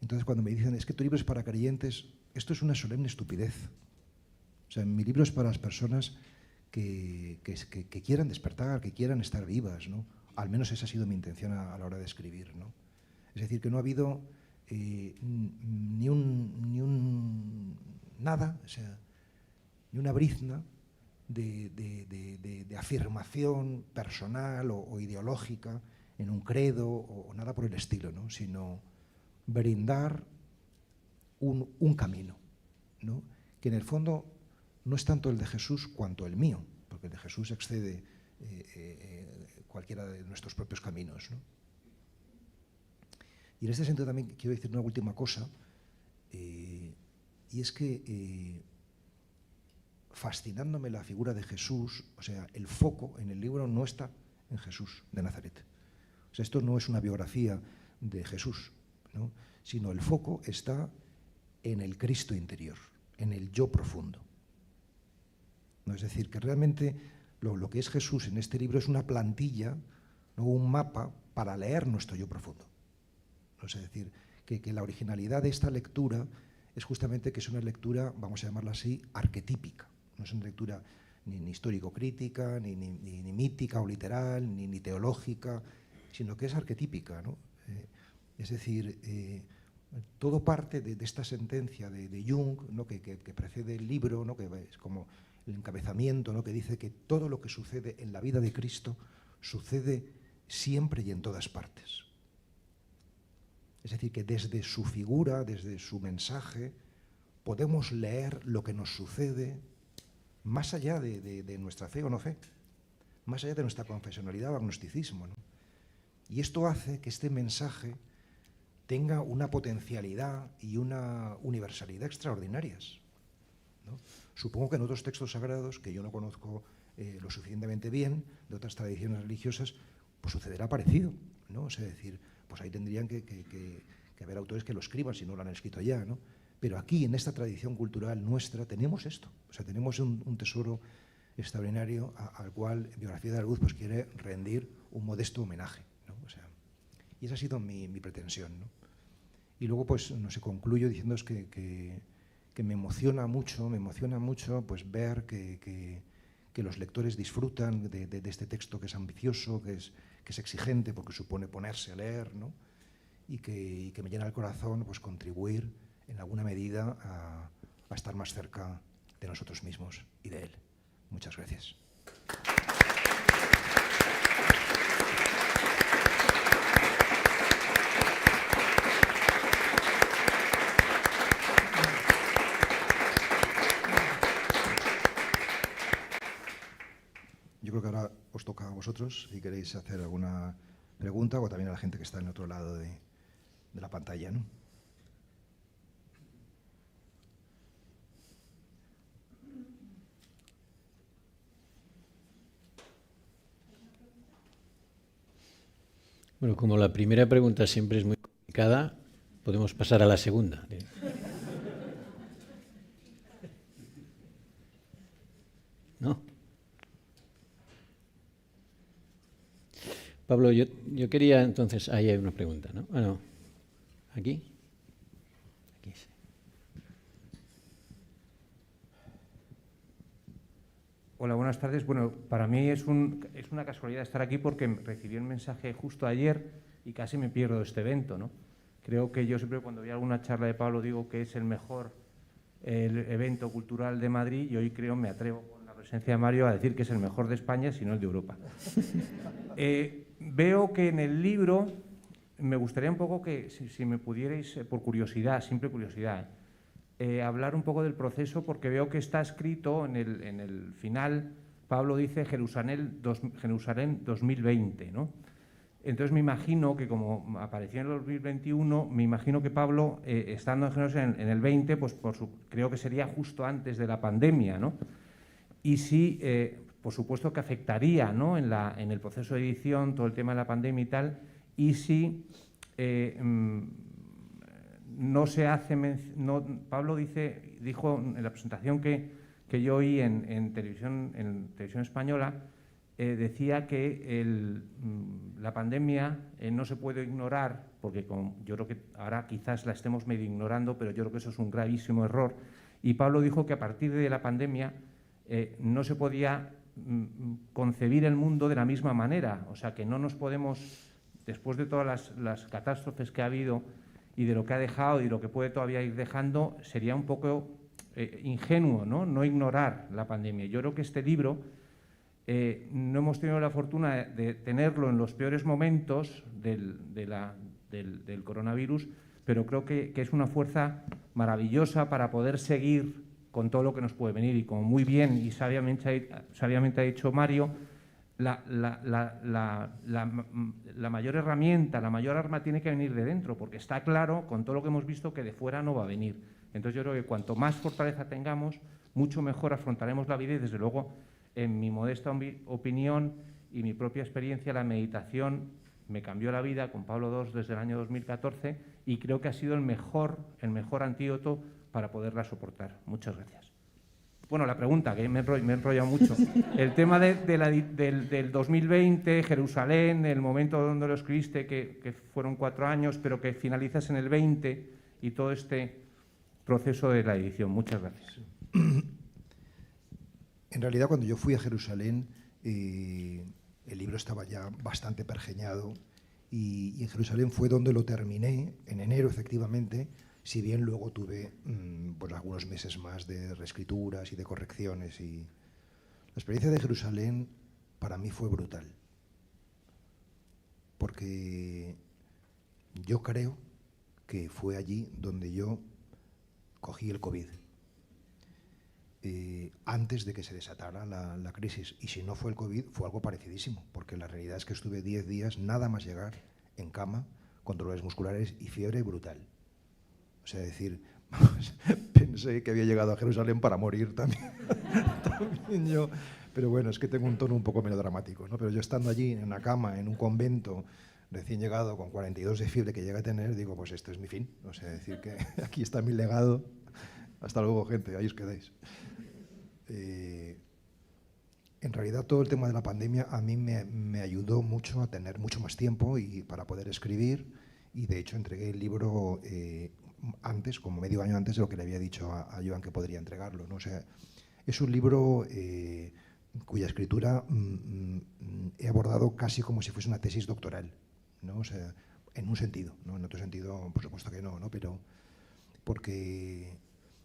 Speaker 5: Entonces, cuando me dicen, es que tu libro es para creyentes, esto es una solemne estupidez. O sea, mi libro es para las personas que quieran despertar, que quieran estar vivas, ¿no? Al menos esa ha sido mi intención a la hora de escribir, ¿no? Es decir, que no ha habido ni un nada, o sea, ni una brizna de afirmación personal o ideológica en un credo o nada por el estilo, ¿no? Sino brindar un camino, ¿no? Que en el fondo no es tanto el de Jesús cuanto el mío, porque el de Jesús excede cualquiera de nuestros propios caminos, ¿no? Y en este sentido también quiero decir una última cosa, y es que fascinándome la figura de Jesús, o sea, el foco en el libro no está en Jesús de Nazaret. O sea, esto no es una biografía de Jesús, ¿no? Sino el foco está en el Cristo interior, en el yo profundo, ¿no? Es decir, que realmente lo que es Jesús en este libro es una plantilla, ¿no? Un mapa para leer nuestro yo profundo, ¿no? Es decir, que la originalidad de esta lectura es justamente que es una lectura, vamos a llamarla así, arquetípica. No es una lectura ni histórico-crítica, ni mítica o literal, ni teológica, sino que es arquetípica, ¿no? Es decir, todo parte de esta sentencia de Jung, ¿no? que precede el libro, ¿no? Que es como el encabezamiento, ¿no? Que dice que todo lo que sucede en la vida de Cristo sucede siempre y en todas partes. Es decir, que desde su figura, desde su mensaje, podemos leer lo que nos sucede más allá de nuestra fe o no fe, más allá de nuestra confesionalidad o agnosticismo, ¿no? Y esto hace que este mensaje tenga una potencialidad y una universalidad extraordinarias, ¿no? Supongo que en otros textos sagrados, que yo no conozco lo suficientemente bien, de otras tradiciones religiosas, pues sucederá parecido, ¿no? O sea, decir, pues ahí tendrían que haber autores que lo escriban si no lo han escrito ya, ¿no? Pero aquí, en esta tradición cultural nuestra, tenemos esto. O sea, tenemos un tesoro extraordinario al cual Biografía de la Luz pues quiere rendir un modesto homenaje, ¿no? O sea, y esa ha sido mi pretensión, ¿no? Y luego, pues, no sé, concluyo diciéndoos que me emociona mucho pues ver que los lectores disfrutan de este texto que es ambicioso, que es exigente porque supone ponerse a leer, ¿no? Y que me llena el corazón pues contribuir en alguna medida a estar más cerca de nosotros mismos y de él. Muchas gracias. Yo creo que ahora os toca a vosotros, si queréis hacer alguna pregunta, o también a la gente que está en el otro lado de la pantalla, ¿no?
Speaker 2: Bueno, como la primera pregunta siempre es muy complicada, podemos pasar a la segunda. ¿No? Pablo, yo quería entonces... Ahí hay una pregunta, ¿no? Ah, no. ¿Aquí? Aquí sí.
Speaker 6: Hola, buenas tardes. Bueno, para mí es una casualidad estar aquí porque recibí un mensaje justo ayer y casi me pierdo este evento, ¿no? Creo que yo siempre cuando veo alguna charla de Pablo digo que es el mejor evento cultural de Madrid y hoy me atrevo con la presencia de Mario a decir que es el mejor de España, si no el de Europa. Veo que en el libro me gustaría un poco que, si me pudierais, por curiosidad, simple curiosidad, hablar un poco del proceso, porque veo que está escrito en el final, Pablo dice Jerusalén 2020, ¿no? Entonces me imagino que como apareció en el 2021, me imagino que Pablo, estando en Jerusalén en el 20, pues creo que sería justo antes de la pandemia, ¿no? Y sí, por supuesto que afectaría, ¿no? en el proceso de edición, todo el tema de la pandemia y tal, y si no se hace... Pablo dijo en la presentación que yo oí en televisión española, decía que la pandemia no se puede ignorar, porque yo creo que ahora quizás la estemos medio ignorando, pero yo creo que eso es un gravísimo error. Y Pablo dijo que a partir de la pandemia no se podía concebir el mundo de la misma manera. O sea, que no nos podemos, después de todas las catástrofes que ha habido y de lo que ha dejado y lo que puede todavía ir dejando, sería un poco ingenuo, ¿no? No ignorar la pandemia. Yo creo que este libro no hemos tenido la fortuna de tenerlo en los peores momentos del coronavirus, pero creo que es una fuerza maravillosa para poder seguir con todo lo que nos puede venir. Y como muy bien y sabiamente ha dicho Mario, la mayor herramienta, la mayor arma tiene que venir de dentro, porque está claro, con todo lo que hemos visto, que de fuera no va a venir. Entonces yo creo que cuanto más fortaleza tengamos, mucho mejor afrontaremos la vida y, desde luego, en mi modesta opinión y mi propia experiencia, la meditación me cambió la vida con Pablo II desde el año 2014 y creo que ha sido el mejor antídoto para poderla soportar. Muchas gracias. Bueno, la pregunta, que me he enrollado mucho. El tema del 2020, Jerusalén, el momento donde lo escribiste, que fueron 4 años, pero que finalizas en el 20 y todo este proceso de la edición. Muchas gracias.
Speaker 5: En realidad, cuando yo fui a Jerusalén, el libro estaba ya bastante pergeñado y en Jerusalén fue donde lo terminé, en enero efectivamente, si bien luego tuve pues algunos meses más de reescrituras y de correcciones. Y la experiencia de Jerusalén para mí fue brutal, porque yo creo que fue allí donde yo cogí el COVID. Antes de que se desatara la crisis. Y si no fue el COVID, fue algo parecidísimo, porque la realidad es que estuve 10 días, nada más llegar, en cama, con dolores musculares y fiebre brutal. O sea, decir, pensé que había llegado a Jerusalén para morir también, también yo. Pero bueno, es que tengo un tono un poco melodramático, ¿no? Pero yo estando allí, en una cama, en un convento, recién llegado, con 42 de fiebre que llegué a tener, digo, pues esto es mi fin. O sea, decir que aquí está mi legado. Hasta luego, gente, ahí os quedáis. En realidad todo el tema de la pandemia a mí me ayudó mucho a tener mucho más tiempo y para poder escribir, y de hecho entregué el libro antes, como medio año antes de lo que le había dicho a Joan que podría entregarlo, ¿no? O sea, es un libro cuya escritura he abordado casi como si fuese una tesis doctoral, ¿no? O sea, en un sentido, ¿no? En otro sentido, por supuesto que no, ¿no? Pero porque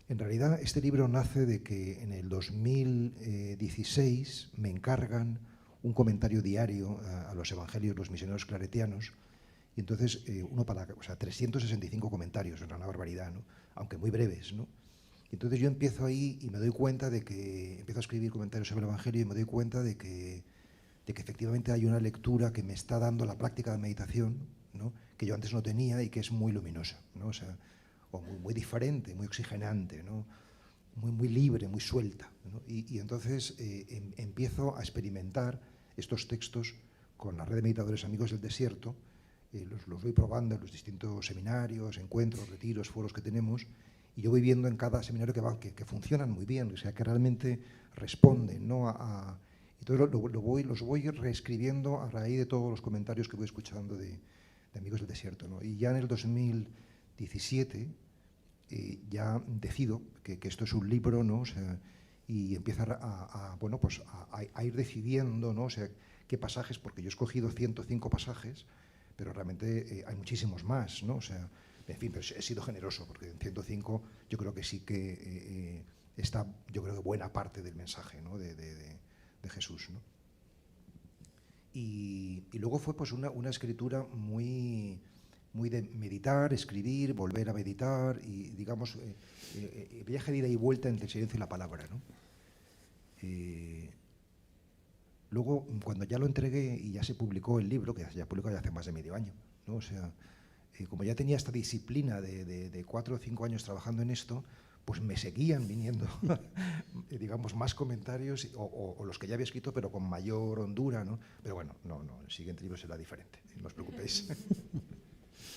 Speaker 5: en realidad este libro nace de que en el 2016 me encargan un comentario diario a los evangelios, los misioneros claretianos, y entonces 365 comentarios, era una barbaridad, ¿no? Aunque muy breves, ¿no? Y entonces yo empiezo ahí y me doy cuenta de que, empiezo a escribir comentarios sobre el evangelio y me doy cuenta de que efectivamente hay una lectura que me está dando la práctica de meditación, ¿no? Que yo antes no tenía y que es muy luminosa, ¿no? O sea, o muy diferente, muy oxigenante, ¿no? Muy libre, muy suelta, ¿no? Y entonces empiezo a experimentar estos textos con la red de meditadores amigos del desierto, los voy probando en los distintos seminarios, encuentros, retiros, foros que tenemos, y yo voy viendo en cada seminario que funcionan muy bien, o sea, que realmente responden, ¿no? Entonces los voy reescribiendo a raíz de todos los comentarios que voy escuchando de amigos del desierto, ¿no? Y ya en el 2017 ya decido que esto es un libro, ¿no? O sea, y empiezo a ir decidiendo, ¿no? O sea, qué pasajes, porque yo he escogido 105 pasajes, pero realmente hay muchísimos más, ¿no? O sea, en fin, pero he sido generoso, porque en 105 yo creo que sí que está, yo creo que buena parte del mensaje, ¿no? de Jesús, ¿no? Y luego fue pues una escritura muy de meditar, escribir, volver a meditar y, digamos, viaje de ida y vuelta entre el silencio y la palabra, ¿no? Luego, cuando ya lo entregué y ya se publicó el libro, que ya publicó ya hace más de medio año, ¿no? O sea, como ya tenía esta disciplina de 4 o 5 años trabajando en esto, pues me seguían viniendo, digamos, más comentarios o los que ya había escrito, pero con mayor hondura, ¿no? Pero bueno, no, el siguiente libro será diferente, no os preocupéis.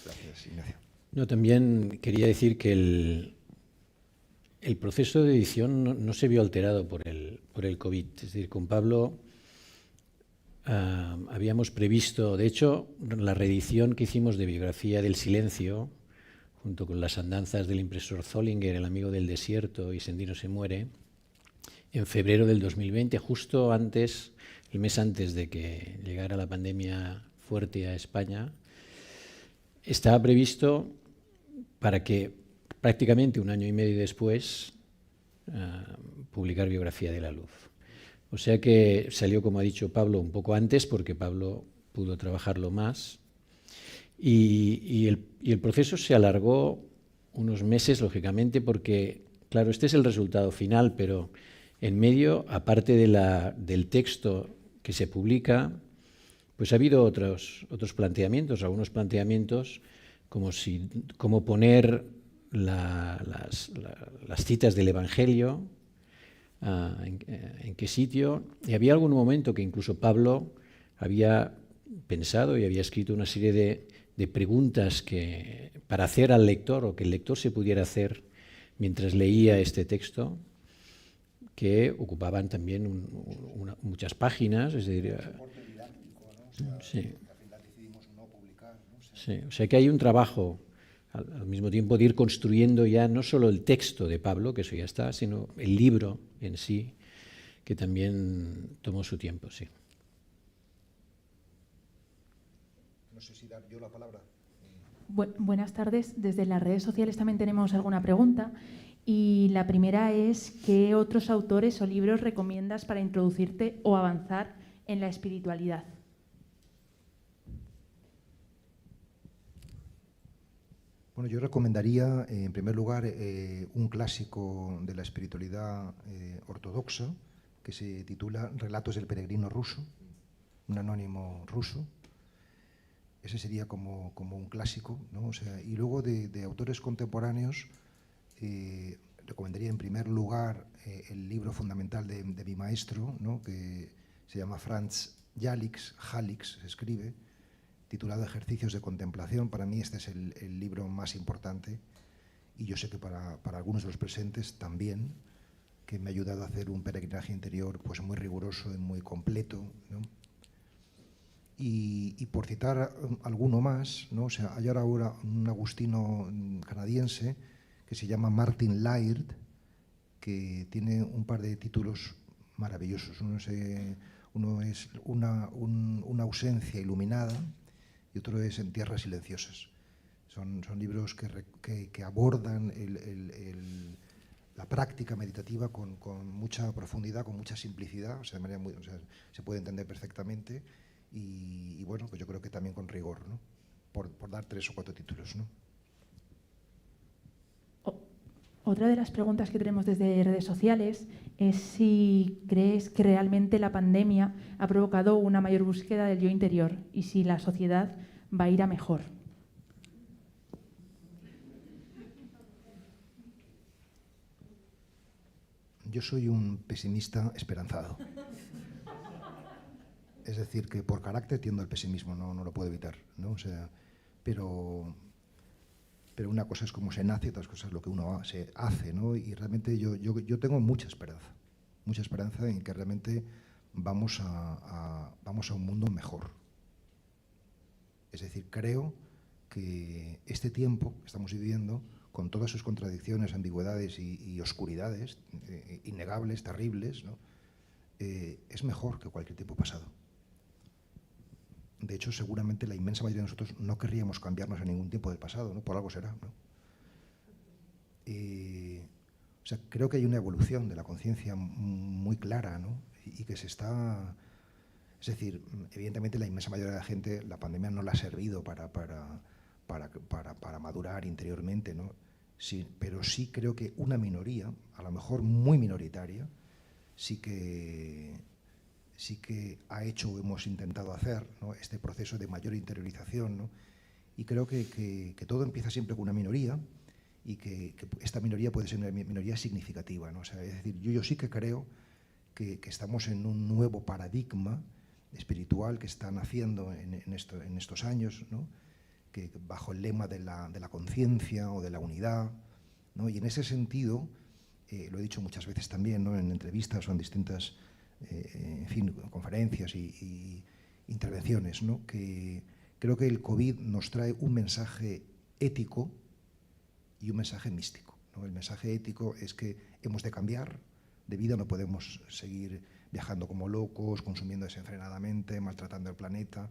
Speaker 5: Gracias, Ignacio.
Speaker 2: No, también quería decir que el proceso de edición no se vio alterado por el COVID. Es decir, con Pablo habíamos previsto, de hecho, la reedición que hicimos de Biografía del Silencio, junto con las andanzas del impresor Zollinger, El amigo del desierto y Sendino se muere, en febrero del 2020, justo antes, el mes antes de que llegara la pandemia fuerte a España, estaba previsto para que prácticamente 1 año y medio después publicar Biografía de la Luz. O sea que salió, como ha dicho Pablo, un poco antes, porque Pablo pudo trabajarlo más. Y el proceso se alargó unos meses, lógicamente, porque, claro, este es el resultado final, pero en medio, aparte del texto que se publica, pues ha habido otros planteamientos, algunos planteamientos como poner las citas del Evangelio, en qué sitio. Y había algún momento que incluso Pablo había pensado y había escrito una serie de preguntas para hacer al lector, o que el lector se pudiera hacer mientras leía este texto, que ocupaban también muchas páginas. Es decir, sí. Sí, o sea que hay un trabajo al mismo tiempo de ir construyendo ya no solo el texto de Pablo, que eso ya está, sino el libro en sí, que también tomó su tiempo, sí.
Speaker 5: No sé si dar yo la palabra.
Speaker 7: Buenas tardes. Desde las redes sociales también tenemos alguna pregunta. Y la primera es, ¿qué otros autores o libros recomiendas para introducirte o avanzar en la espiritualidad?
Speaker 5: Bueno, yo recomendaría, en primer lugar, un clásico de la espiritualidad ortodoxa que se titula Relatos del peregrino ruso, un anónimo ruso. Ese sería como un clásico, ¿no? O sea, y luego de autores contemporáneos, recomendaría en primer lugar el libro fundamental de mi maestro, ¿no? Que se llama Franz Jalix se escribe, titulado Ejercicios de Contemplación. Para mí este es el libro más importante, y yo sé que para algunos de los presentes también, que me ha ayudado a hacer un peregrinaje interior pues muy riguroso y muy completo, ¿no? Y por citar alguno más, ¿no? O sea, hay ahora un agustino canadiense que se llama Martin Laird, que tiene un par de títulos maravillosos. Uno es una ausencia iluminada, y otro es En tierras silenciosas. Son libros que abordan la práctica meditativa con mucha profundidad, con mucha simplicidad, o sea, de manera se puede entender perfectamente, y bueno, pues yo creo que también con rigor, ¿no? Por dar 3 o 4 títulos, ¿no?
Speaker 7: Otra de las preguntas que tenemos desde redes sociales es si crees que realmente la pandemia ha provocado una mayor búsqueda del yo interior y si la sociedad va a ir a mejor.
Speaker 5: Yo soy un pesimista esperanzado. Es decir, que por carácter tiendo al pesimismo, no lo puedo evitar, ¿no? O sea, pero una cosa es cómo se nace, otras cosas es lo que uno se hace, ¿no? Y realmente yo tengo mucha esperanza en que realmente vamos a un mundo mejor. Es decir, creo que este tiempo que estamos viviendo, con todas sus contradicciones, ambigüedades y oscuridades innegables, terribles, ¿no? Es mejor que cualquier tiempo pasado. De hecho, seguramente la inmensa mayoría de nosotros no querríamos cambiarnos a ningún tiempo del pasado, ¿no? Por algo será, ¿no? O sea, creo que hay una evolución de la conciencia muy clara, ¿no? Y que se está... Es decir, evidentemente la inmensa mayoría de la gente, la pandemia no le ha servido para madurar interiormente, ¿no? Sí, pero sí creo que una minoría, a lo mejor muy minoritaria, sí que ha hecho o hemos intentado hacer, ¿no? Este proceso de mayor interiorización, ¿no? Y creo que todo empieza siempre con una minoría, y que esta minoría puede ser una minoría significativa, ¿no? O sea, es decir, yo sí que creo que estamos en un nuevo paradigma espiritual que está naciendo en estos años, ¿no? Que bajo el lema de la conciencia o de la unidad, ¿no? Y en ese sentido, lo he dicho muchas veces también, ¿no? En entrevistas o en distintas en fin, conferencias y intervenciones, ¿no? Que creo que el COVID nos trae un mensaje ético y un mensaje místico, ¿no? El mensaje ético es que hemos de cambiar de vida, no podemos seguir viajando como locos, consumiendo desenfrenadamente, maltratando el planeta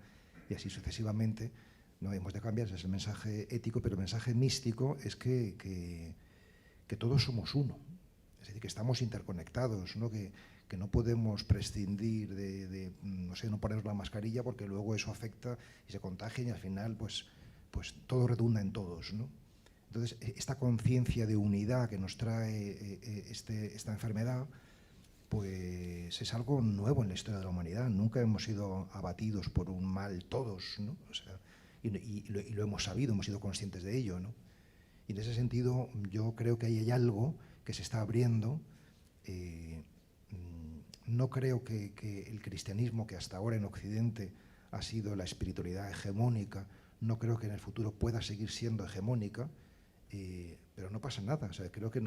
Speaker 5: y así sucesivamente, ¿no? Hemos de cambiar, ese es el mensaje ético, pero el mensaje místico es que todos somos uno, es decir, que estamos interconectados, ¿no? Que no podemos prescindir de no sé, no ponernos la mascarilla, porque luego eso afecta y se contagia, y al final pues todo redunda en todos, ¿no? Entonces, esta conciencia de unidad que nos trae esta enfermedad, pues es algo nuevo en la historia de la humanidad. Nunca hemos sido abatidos por un mal todos, ¿no? O sea, y lo hemos sabido, hemos sido conscientes de ello, ¿no? Y en ese sentido, yo creo que ahí hay algo que se está abriendo. No creo que el cristianismo, que hasta ahora en Occidente ha sido la espiritualidad hegemónica, no creo que en el futuro pueda seguir siendo hegemónica, pero no pasa nada. O sea, creo que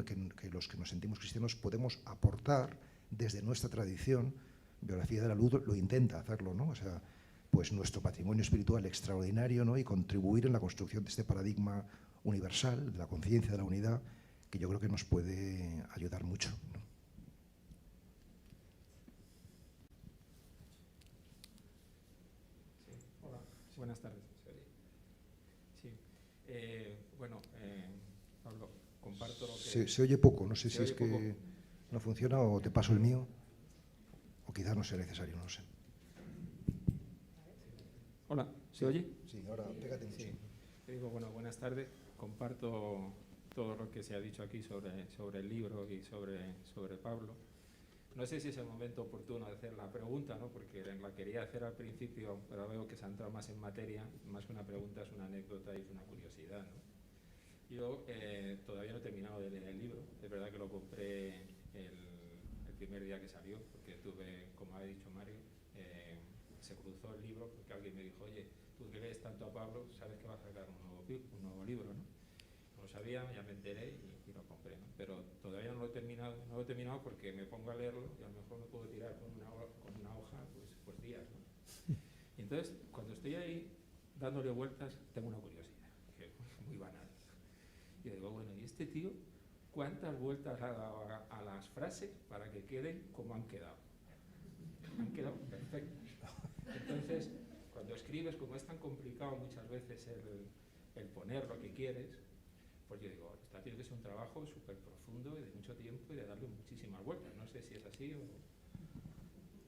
Speaker 5: los que nos sentimos cristianos podemos aportar desde nuestra tradición. Biografía de la Luz lo intenta hacerlo, ¿no? O sea, pues nuestro patrimonio espiritual extraordinario, ¿no? Y contribuir en la construcción de este paradigma universal, de la conciencia de la unidad, que yo creo que nos puede ayudar mucho, ¿no?
Speaker 8: Sí. Hola, buenas tardes. Sí. Bueno, Pablo, comparto lo que...
Speaker 5: Se oye poco, no sé si es
Speaker 8: poco.
Speaker 5: que no funciona o te paso el mío, o quizás no sea necesario, no sé.
Speaker 8: Hola, ¿se oye?
Speaker 5: Sí, ahora pégate mucho.
Speaker 8: Sí. Te digo, bueno, buenas tardes. Comparto todo lo que se ha dicho aquí sobre el libro y sobre Pablo. No sé si es el momento oportuno de hacer la pregunta, ¿no? Porque la quería hacer al principio, pero veo que se ha entrado más en materia. Más que una pregunta, es una anécdota y es una curiosidad, ¿no? Yo todavía no he terminado de leer el libro. Es verdad que lo compré el primer día que salió, porque tuve, como ha dicho Mario, se cruzó el libro porque alguien me dijo, oye, tú que lees tanto a Pablo, sabes que va a sacar un nuevo libro, ¿no? No lo sabía, ya me enteré y lo compré, ¿no? Pero todavía no lo he terminado porque me pongo a leerlo y a lo mejor me puedo tirar con una hoja pues días, ¿no? Y entonces, cuando estoy ahí dándole vueltas, tengo una curiosidad, que es muy banal. Y digo, bueno, ¿y este tío cuántas vueltas ha dado a las frases para que queden como han quedado? Han quedado perfectos. Entonces, cuando escribes, como es tan complicado muchas veces el poner lo que quieres, pues yo digo, esta tiene que ser un trabajo súper profundo y de mucho tiempo y de darle muchísimas vueltas. No sé si es así o...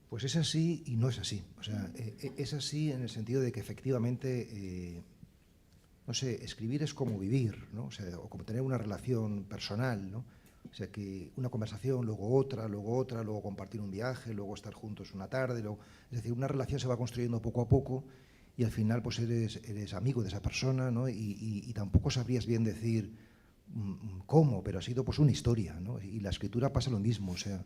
Speaker 5: Pues es así y no es así. O sea, es así en el sentido de que efectivamente, no sé, escribir es como vivir, ¿no? O sea, o como tener una relación personal, ¿no? O sea, que una conversación, luego otra, luego compartir un viaje, luego estar juntos una tarde, es decir, una relación se va construyendo poco a poco y al final pues eres amigo de esa persona, ¿no? Y tampoco sabrías bien decir cómo, pero ha sido pues una historia, ¿no? Y la escritura pasa lo mismo, o sea,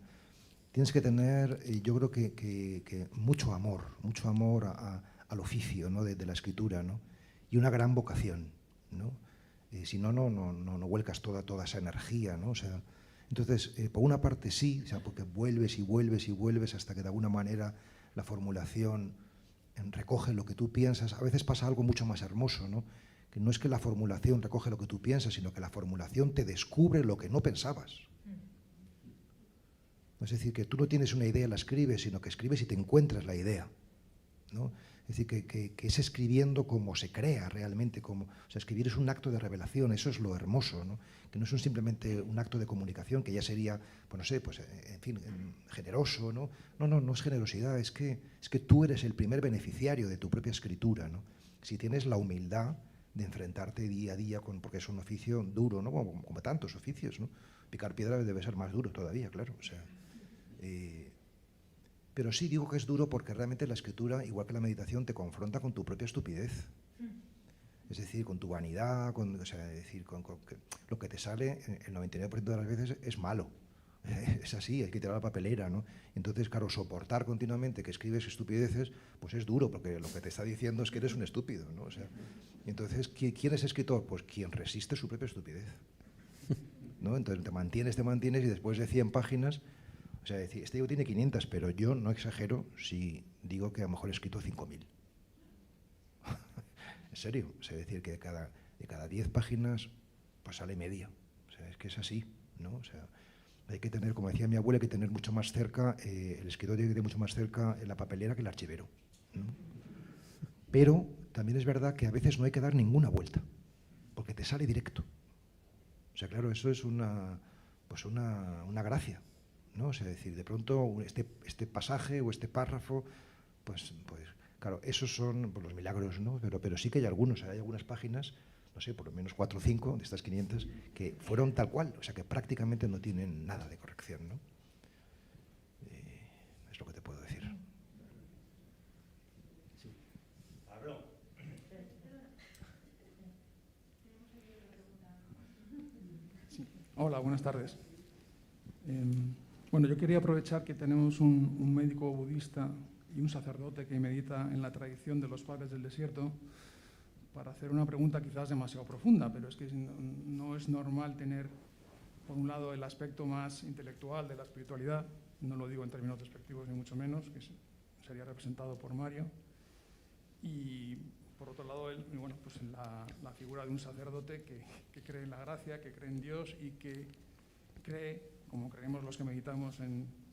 Speaker 5: tienes que tener, yo creo que mucho amor al oficio, ¿no? de la escritura, ¿no? Y una gran vocación, ¿no? Si no vuelcas toda esa energía, ¿no? O sea, entonces, por una parte sí, o sea, porque vuelves y vuelves hasta que de alguna manera la formulación recoge lo que tú piensas. A veces pasa algo mucho más hermoso, ¿no? Que no es que la formulación recoge lo que tú piensas, sino que la formulación te descubre lo que no pensabas. Es decir, que tú no tienes una idea, la escribes, sino que escribes y te encuentras la idea, ¿no? Es decir, que es escribiendo como se crea realmente, o sea, escribir es un acto de revelación, eso es lo hermoso, ¿no? Que no es simplemente un acto de comunicación, que ya sería, pues no sé, pues en fin, generoso, ¿no? No es generosidad, es que tú eres el primer beneficiario de tu propia escritura, ¿no? Si tienes la humildad de enfrentarte día a día, porque es un oficio duro, ¿no? Como tantos oficios, ¿no? Picar piedra debe ser más duro todavía, claro, o sea... Pero sí digo que es duro porque realmente la escritura, igual que la meditación, te confronta con tu propia estupidez. Es decir, con tu vanidad, o sea, es decir, lo que te sale el 99% de las veces es malo. Es así, hay que tirar la papelera, ¿no? Entonces, claro, soportar continuamente que escribes estupideces, pues es duro, porque lo que te está diciendo es que eres un estúpido, ¿no? O sea, entonces, ¿quién es escritor? Pues quien resiste su propia estupidez, ¿no? Entonces te mantienes y después de 100 páginas... O sea, decir, este libro tiene 500, pero yo no exagero si digo que a lo mejor he escrito 5.000. En serio, o sea, decir que de cada 10 páginas pues sale media. O sea, es que es así, ¿no? O sea, hay que tener, como decía mi abuela, hay que tener mucho más cerca, el escritor tiene que tener mucho más cerca la papelera que el archivero, ¿no? Pero también es verdad que a veces no hay que dar ninguna vuelta, porque te sale directo. O sea, claro, eso es una gracia, ¿no? O sea, decir, de pronto este pasaje o este párrafo, pues claro, esos son pues, los milagros, ¿no? Pero sí que hay algunas páginas no sé, por lo menos 4 o 5 de estas 500 que fueron tal cual, o sea que prácticamente no tienen nada de corrección, ¿no? Es lo que te puedo decir.
Speaker 9: Pablo.
Speaker 10: Sí. Hola, buenas tardes. Bueno, yo quería aprovechar que tenemos un médico budista y un sacerdote que medita en la tradición de los padres del desierto para hacer una pregunta quizás demasiado profunda, pero es que no es normal tener, por un lado, el aspecto más intelectual de la espiritualidad, no lo digo en términos despectivos ni mucho menos, que sería representado por Mario, y por otro lado, bueno, pues la figura de un sacerdote que cree en la gracia, que cree en Dios y que cree, como creemos los que meditamos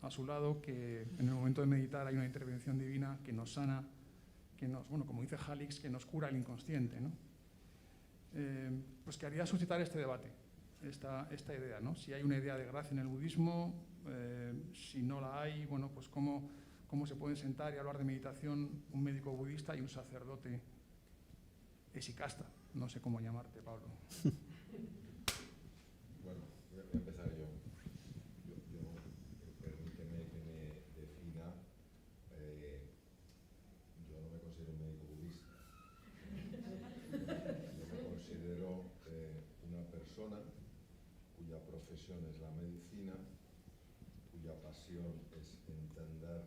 Speaker 10: a su lado, que en el momento de meditar hay una intervención divina que nos sana, que nos, bueno, como dice Halix, que nos cura el inconsciente, ¿no? Pues que haría suscitar este debate, esta idea, ¿no? Si hay una idea de gracia en el budismo, si no la hay, bueno, pues cómo se pueden sentar y hablar de meditación un médico budista y un sacerdote esicasta, no sé cómo llamarte, Pablo.
Speaker 4: Bueno, voy a empezar yo. Permíteme que me defina. Yo no me considero un médico budista. Yo me considero una persona cuya profesión es la medicina, cuya pasión es entender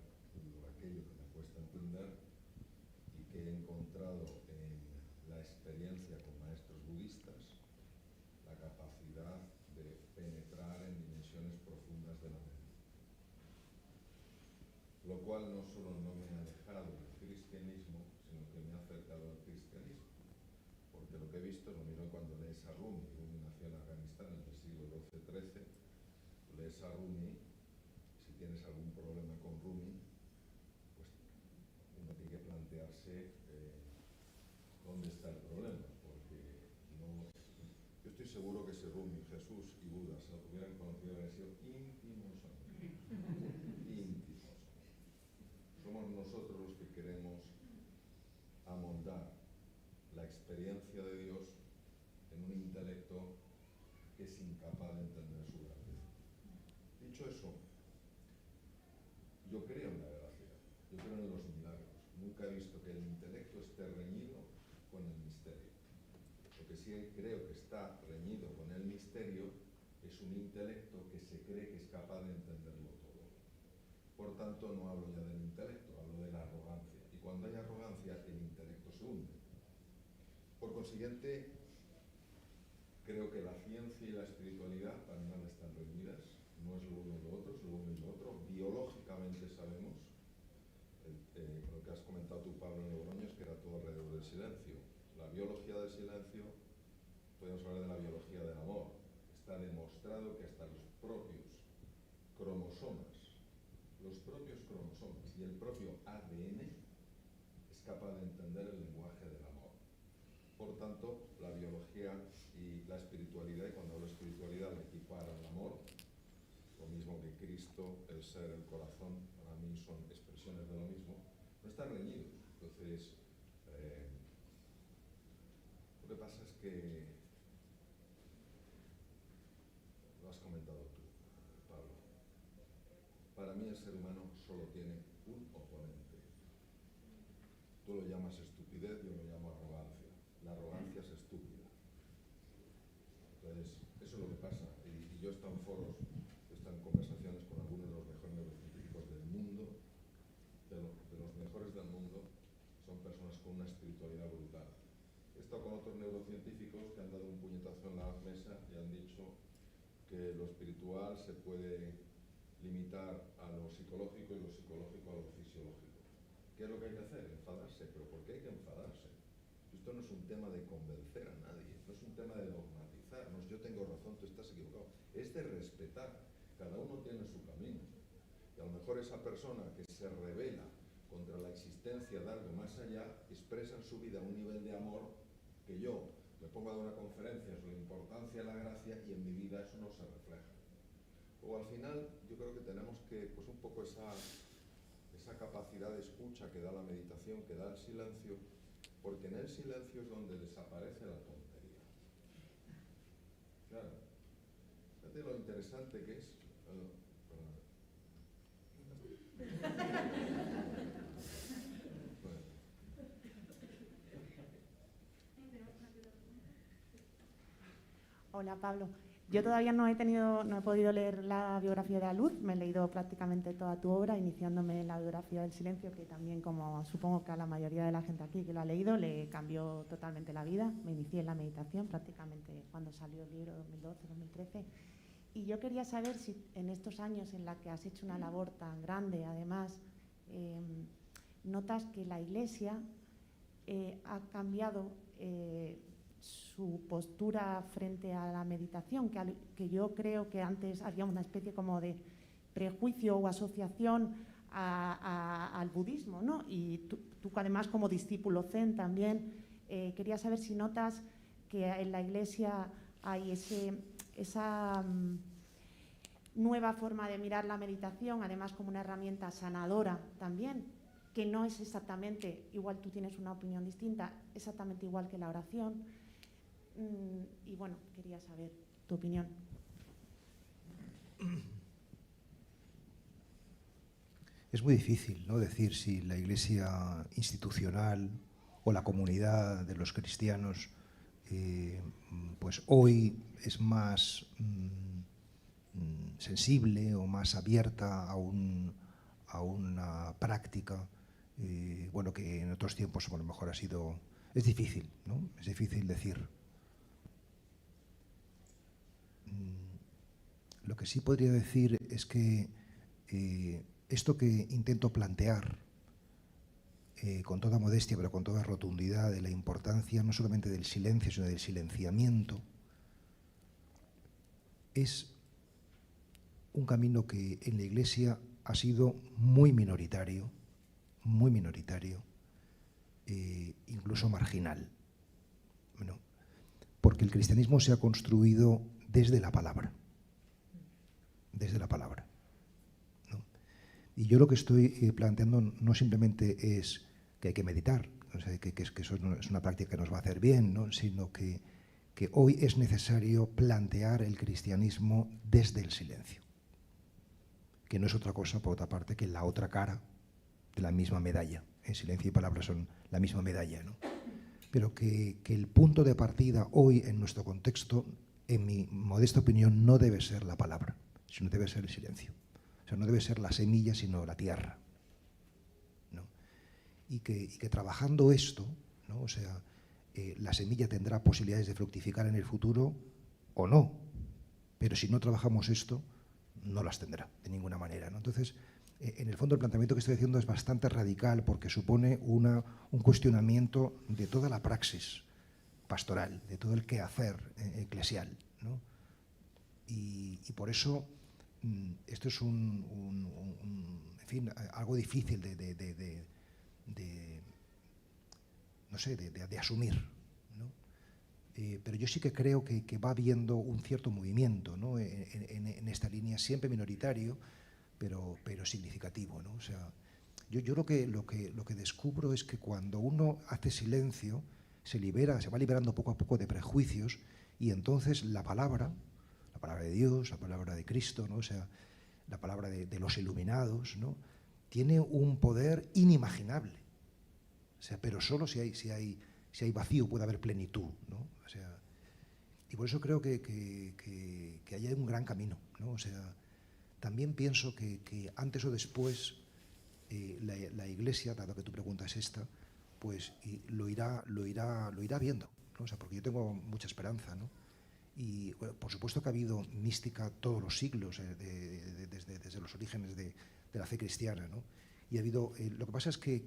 Speaker 4: aquello que me cuesta entender y que he encontrado en la experiencia con maestros budistas la capacidad de penetrar en dimensiones profundas de la mente. Lo cual no solo no me ha alejado del cristianismo, sino que me ha acercado al cristianismo. Porque lo que he visto es lo mismo cuando lees a Rumi. Rumi nació en Afganistán en el siglo XII-XIII. Lees a Rumi, si tienes algún problema con Rumi, pues uno tiene que plantearse dónde está el problema. Porque no, yo estoy seguro que si Rumi, Jesús y Buda se hubieran conocido, hubieran sido íntimos amigos. Íntimos. Somos nosotros los que queremos amoldar la experiencia de Dios en un intelecto que es incapaz de entender su grandeza. Dicho eso, yo creo en la gracia, yo creo en los milagros. Nunca he visto que el intelecto esté reñido con el misterio. Lo que sí creo que está reñido con el misterio es un intelecto que se cree que es capaz de entenderlo todo. Por tanto, no hablo ya del intelecto, hablo de la arrogancia. Y cuando hay arrogancia, el intelecto se hunde. Por consiguiente, creo que la ciencia y la espiritualidad para nada están reñidas. No es lo uno y lo otro, es lo uno y lo otro. Biológicamente sabemos, lo que has comentado tú, Pablo, en Logroño, es que era todo alrededor del silencio. La biología del silencio, podemos hablar de la biología del amor. Está demostrado que hasta los propios cromosomas y el propio ADN es capaz de entender el lenguaje del amor. Por tanto, la biología y la espiritualidad, y cuando hablo de espiritualidad le equiparo al amor, lo mismo que Cristo, el ser, el corazón, para mí son expresiones de lo mismo, no están reñidos. Entonces, lo que pasa es que, lo has comentado tú, Pablo, para mí el ser humano solo tiene un oponente. Tú lo llamas estupidez, yo lo llamo arrogancia. La arrogancia es estúpida. Entonces, eso es lo que pasa. Y yo he estado en foros, he estado en conversaciones con algunos de los mejores neurocientíficos del mundo, de los mejores del mundo, son personas con una espiritualidad brutal. He estado con otros neurocientíficos que han dado un puñetazo en la mesa y han dicho que lo espiritual se puede limitar a lo psicológico y lo psicológico a lo fisiológico. ¿Qué es lo que hay que hacer? Enfadarse. ¿Pero por qué hay que enfadarse? Esto no es un tema de convencer a nadie, no es un tema de dogmatizar, no es yo tengo razón, tú estás equivocado. Es de respetar. Cada uno tiene su camino. Y a lo mejor esa persona que se revela contra la existencia de algo más allá, expresa en su vida un nivel de amor que yo me pongo a dar una conferencia sobre la importancia de la gracia y en mi vida eso no se refleja. O al final yo creo que tenemos que, pues un poco esa capacidad de escucha que da la meditación, que da el silencio, porque en el silencio es donde desaparece la tontería. Claro. Fíjate lo interesante que es.
Speaker 11: Hola, Pablo. Yo todavía no he podido leer la biografía de Aluz. Me he leído prácticamente toda tu obra, iniciándome en la biografía del silencio, que también, como supongo que a la mayoría de la gente aquí que lo ha leído, le cambió totalmente la vida. Me inicié en la meditación prácticamente cuando salió el libro, 2012, 2013. Y yo quería saber si en estos años en la que has hecho una labor tan grande, además, notas que la Iglesia ha cambiado su postura frente a la meditación, que yo creo que antes había una especie como de prejuicio o asociación al budismo, ¿no? Y tú además como discípulo zen también, quería saber si notas que en la Iglesia hay esa nueva forma de mirar la meditación, además como una herramienta sanadora también, que no es exactamente, igual tú tienes una opinión distinta, exactamente igual que la oración. Y bueno, quería saber tu opinión.
Speaker 5: Es muy difícil, ¿no?, decir si la Iglesia institucional o la comunidad de los cristianos pues hoy es más sensible o más abierta a una práctica bueno, que en otros tiempos a lo mejor ha sido... Es difícil, ¿no? Es difícil decir. Lo que sí podría decir es que esto que intento plantear con toda modestia, pero con toda rotundidad, de la importancia no solamente del silencio, sino del silenciamiento, es un camino que en la Iglesia ha sido muy minoritario, incluso marginal. Bueno, porque el cristianismo se ha construido desde la palabra, ¿no? Y yo lo que estoy planteando no simplemente es que hay que meditar, o sea, que eso no es una práctica que nos va a hacer bien, ¿no?, sino que hoy es necesario plantear el cristianismo desde el silencio, que no es otra cosa, por otra parte, que la otra cara de la misma medalla. El silencio y palabra son la misma medalla, ¿no? Pero que el punto de partida hoy en nuestro contexto, en mi modesta opinión, no debe ser la palabra, sino debe ser el silencio. O sea, no debe ser la semilla, sino la tierra, ¿no? Y que trabajando esto, ¿no?, o sea, la semilla tendrá posibilidades de fructificar en el futuro o no, pero si no trabajamos esto, no las tendrá de ninguna manera, ¿no? Entonces, en el fondo el planteamiento que estoy haciendo es bastante radical porque supone un cuestionamiento de toda la praxis pastoral, de todo el quehacer eclesial, ¿no? Y por eso esto es en fin, algo difícil de asumir, ¿no? Pero yo sí que creo que va habiendo un cierto movimiento, ¿no?, en esta línea, siempre minoritario, pero significativo, ¿no? O sea, yo lo que descubro es que cuando uno hace silencio, se va liberando poco a poco de prejuicios, y entonces la palabra de Dios, la palabra de Cristo, ¿no?, o sea, la palabra de los iluminados, ¿no?, tiene un poder inimaginable. O sea, pero solo si hay vacío puede haber plenitud, ¿no? O sea, y por eso creo que hay un gran camino, ¿no? O sea, también pienso que antes o después la Iglesia, dado que tu pregunta es esta, pues lo irá viendo, ¿no? O sea, porque yo tengo mucha esperanza, ¿no? Y bueno, por supuesto que ha habido mística todos los siglos, desde los orígenes de la fe cristiana, ¿no? Y ha habido, lo que pasa es que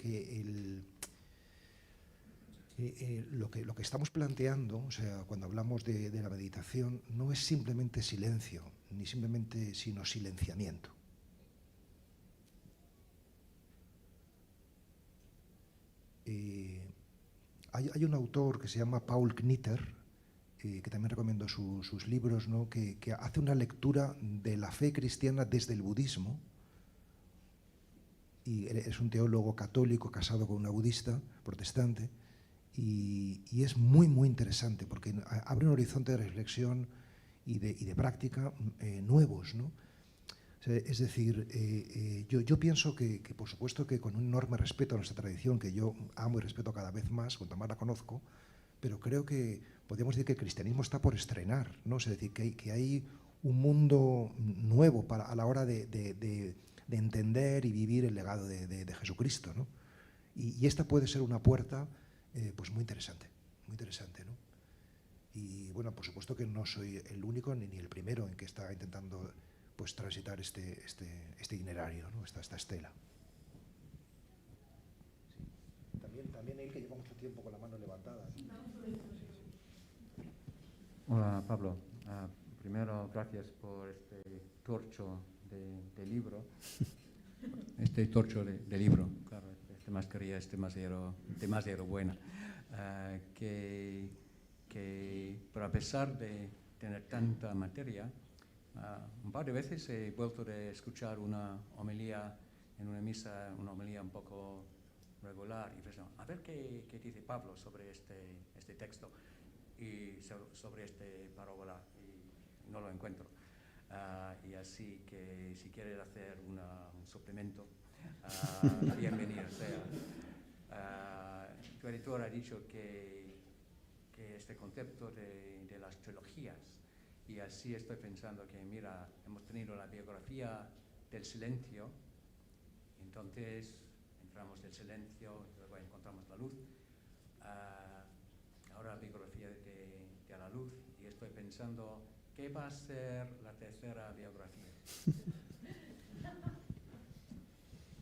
Speaker 5: lo que estamos planteando, o sea, cuando hablamos de la meditación, no es simplemente silencio, sino silenciamiento. Hay un autor que se llama Paul Knitter, que también recomiendo sus libros, ¿no?, que hace una lectura de la fe cristiana desde el budismo, y es un teólogo católico casado con una budista protestante, y es muy, muy interesante porque abre un horizonte de reflexión y de práctica nuevos, ¿no? O sea, es decir, yo pienso que, por supuesto, que con un enorme respeto a nuestra tradición, que yo amo y respeto cada vez más, cuanto más la conozco, pero creo que podríamos decir que el cristianismo está por estrenar, ¿no? Es decir, que hay un mundo nuevo a la hora de entender y vivir el legado de Jesucristo, ¿no? Y esta puede ser una puerta pues muy interesante, ¿no? Y bueno, por supuesto que no soy el único ni el primero en que está intentando pues transitar este itinerario, ¿no? esta estela. Sí. También él, que lleva mucho tiempo con la mano levantada.
Speaker 12: Hola, Pablo. Primero, gracias por este torcho de libro. Este torcho de libro, claro, esta mascarilla es demasiado buena. Pero a pesar de tener tanta materia, un par de veces he vuelto de escuchar una homilía en una misa, una homilía un poco regular, y pensaba, a ver qué dice Pablo sobre este texto y sobre esta parábola, y no lo encuentro. Y así que si quieres hacer un suplemento, bienvenido sea. Tu editor ha dicho que este concepto de las trilogías, y así estoy pensando que, mira, hemos tenido la biografía del silencio, entonces entramos del silencio, luego encontramos la luz, ahora la biografía de la luz, y estoy pensando, ¿qué va a ser la tercera biografía?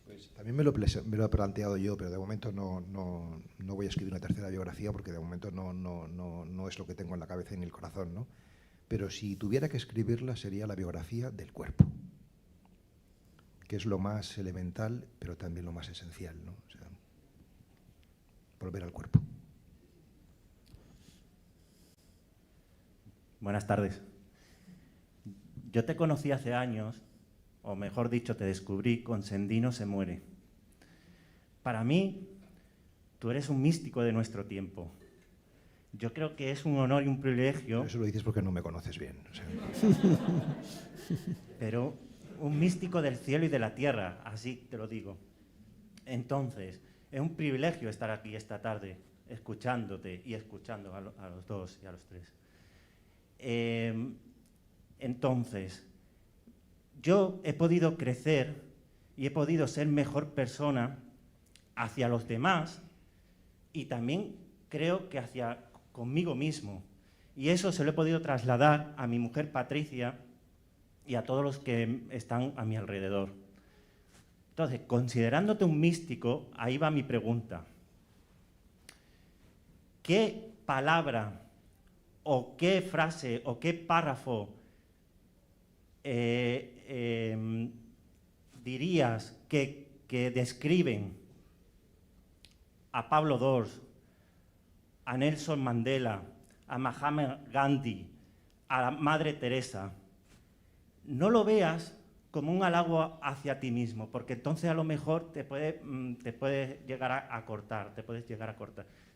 Speaker 5: Pues también me lo he planteado yo, pero de momento no voy a escribir una tercera biografía porque de momento no es lo que tengo en la cabeza y en el corazón, ¿no? Pero si tuviera que escribirla sería la biografía del cuerpo, que es lo más elemental, pero también lo más esencial, ¿no? O sea, volver al cuerpo.
Speaker 9: Buenas tardes. Yo te conocí hace años, o mejor dicho, te descubrí con Sendino se muere. Para mí, tú eres un místico de nuestro tiempo. Yo creo que es un honor y un privilegio.
Speaker 5: Pero eso lo dices porque no me conoces bien. O sea.
Speaker 9: Pero un místico del cielo y de la tierra, así te lo digo. Entonces, es un privilegio estar aquí esta tarde, escuchándote y escuchando a los dos y a los tres. Entonces, yo he podido crecer y he podido ser mejor persona hacia los demás y también creo que hacia conmigo mismo. Y eso se lo he podido trasladar a mi mujer Patricia y a todos los que están a mi alrededor. Entonces, considerándote un místico, ahí va mi pregunta. ¿Qué palabra o qué frase o qué párrafo dirías que describen a Pablo II, a Nelson Mandela, a Mahatma Gandhi, a la Madre Teresa? No lo veas como un halago hacia ti mismo, porque entonces a lo mejor te puedes llegar a cortar,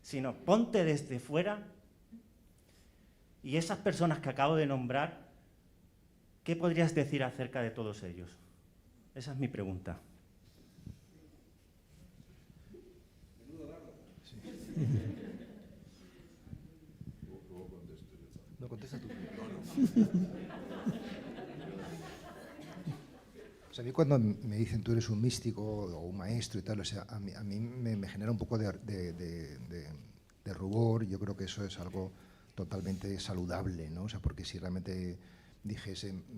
Speaker 9: sino ponte desde fuera y esas personas que acabo de nombrar, ¿qué podrías decir acerca de todos ellos? Esa es mi pregunta.
Speaker 5: Sí. No, contesta tú. O sea, a mí cuando me dicen tú eres un místico o un maestro y tal, o sea, a mí me genera un poco de rubor. Yo creo que eso es algo totalmente saludable, ¿no? O sea, porque si realmente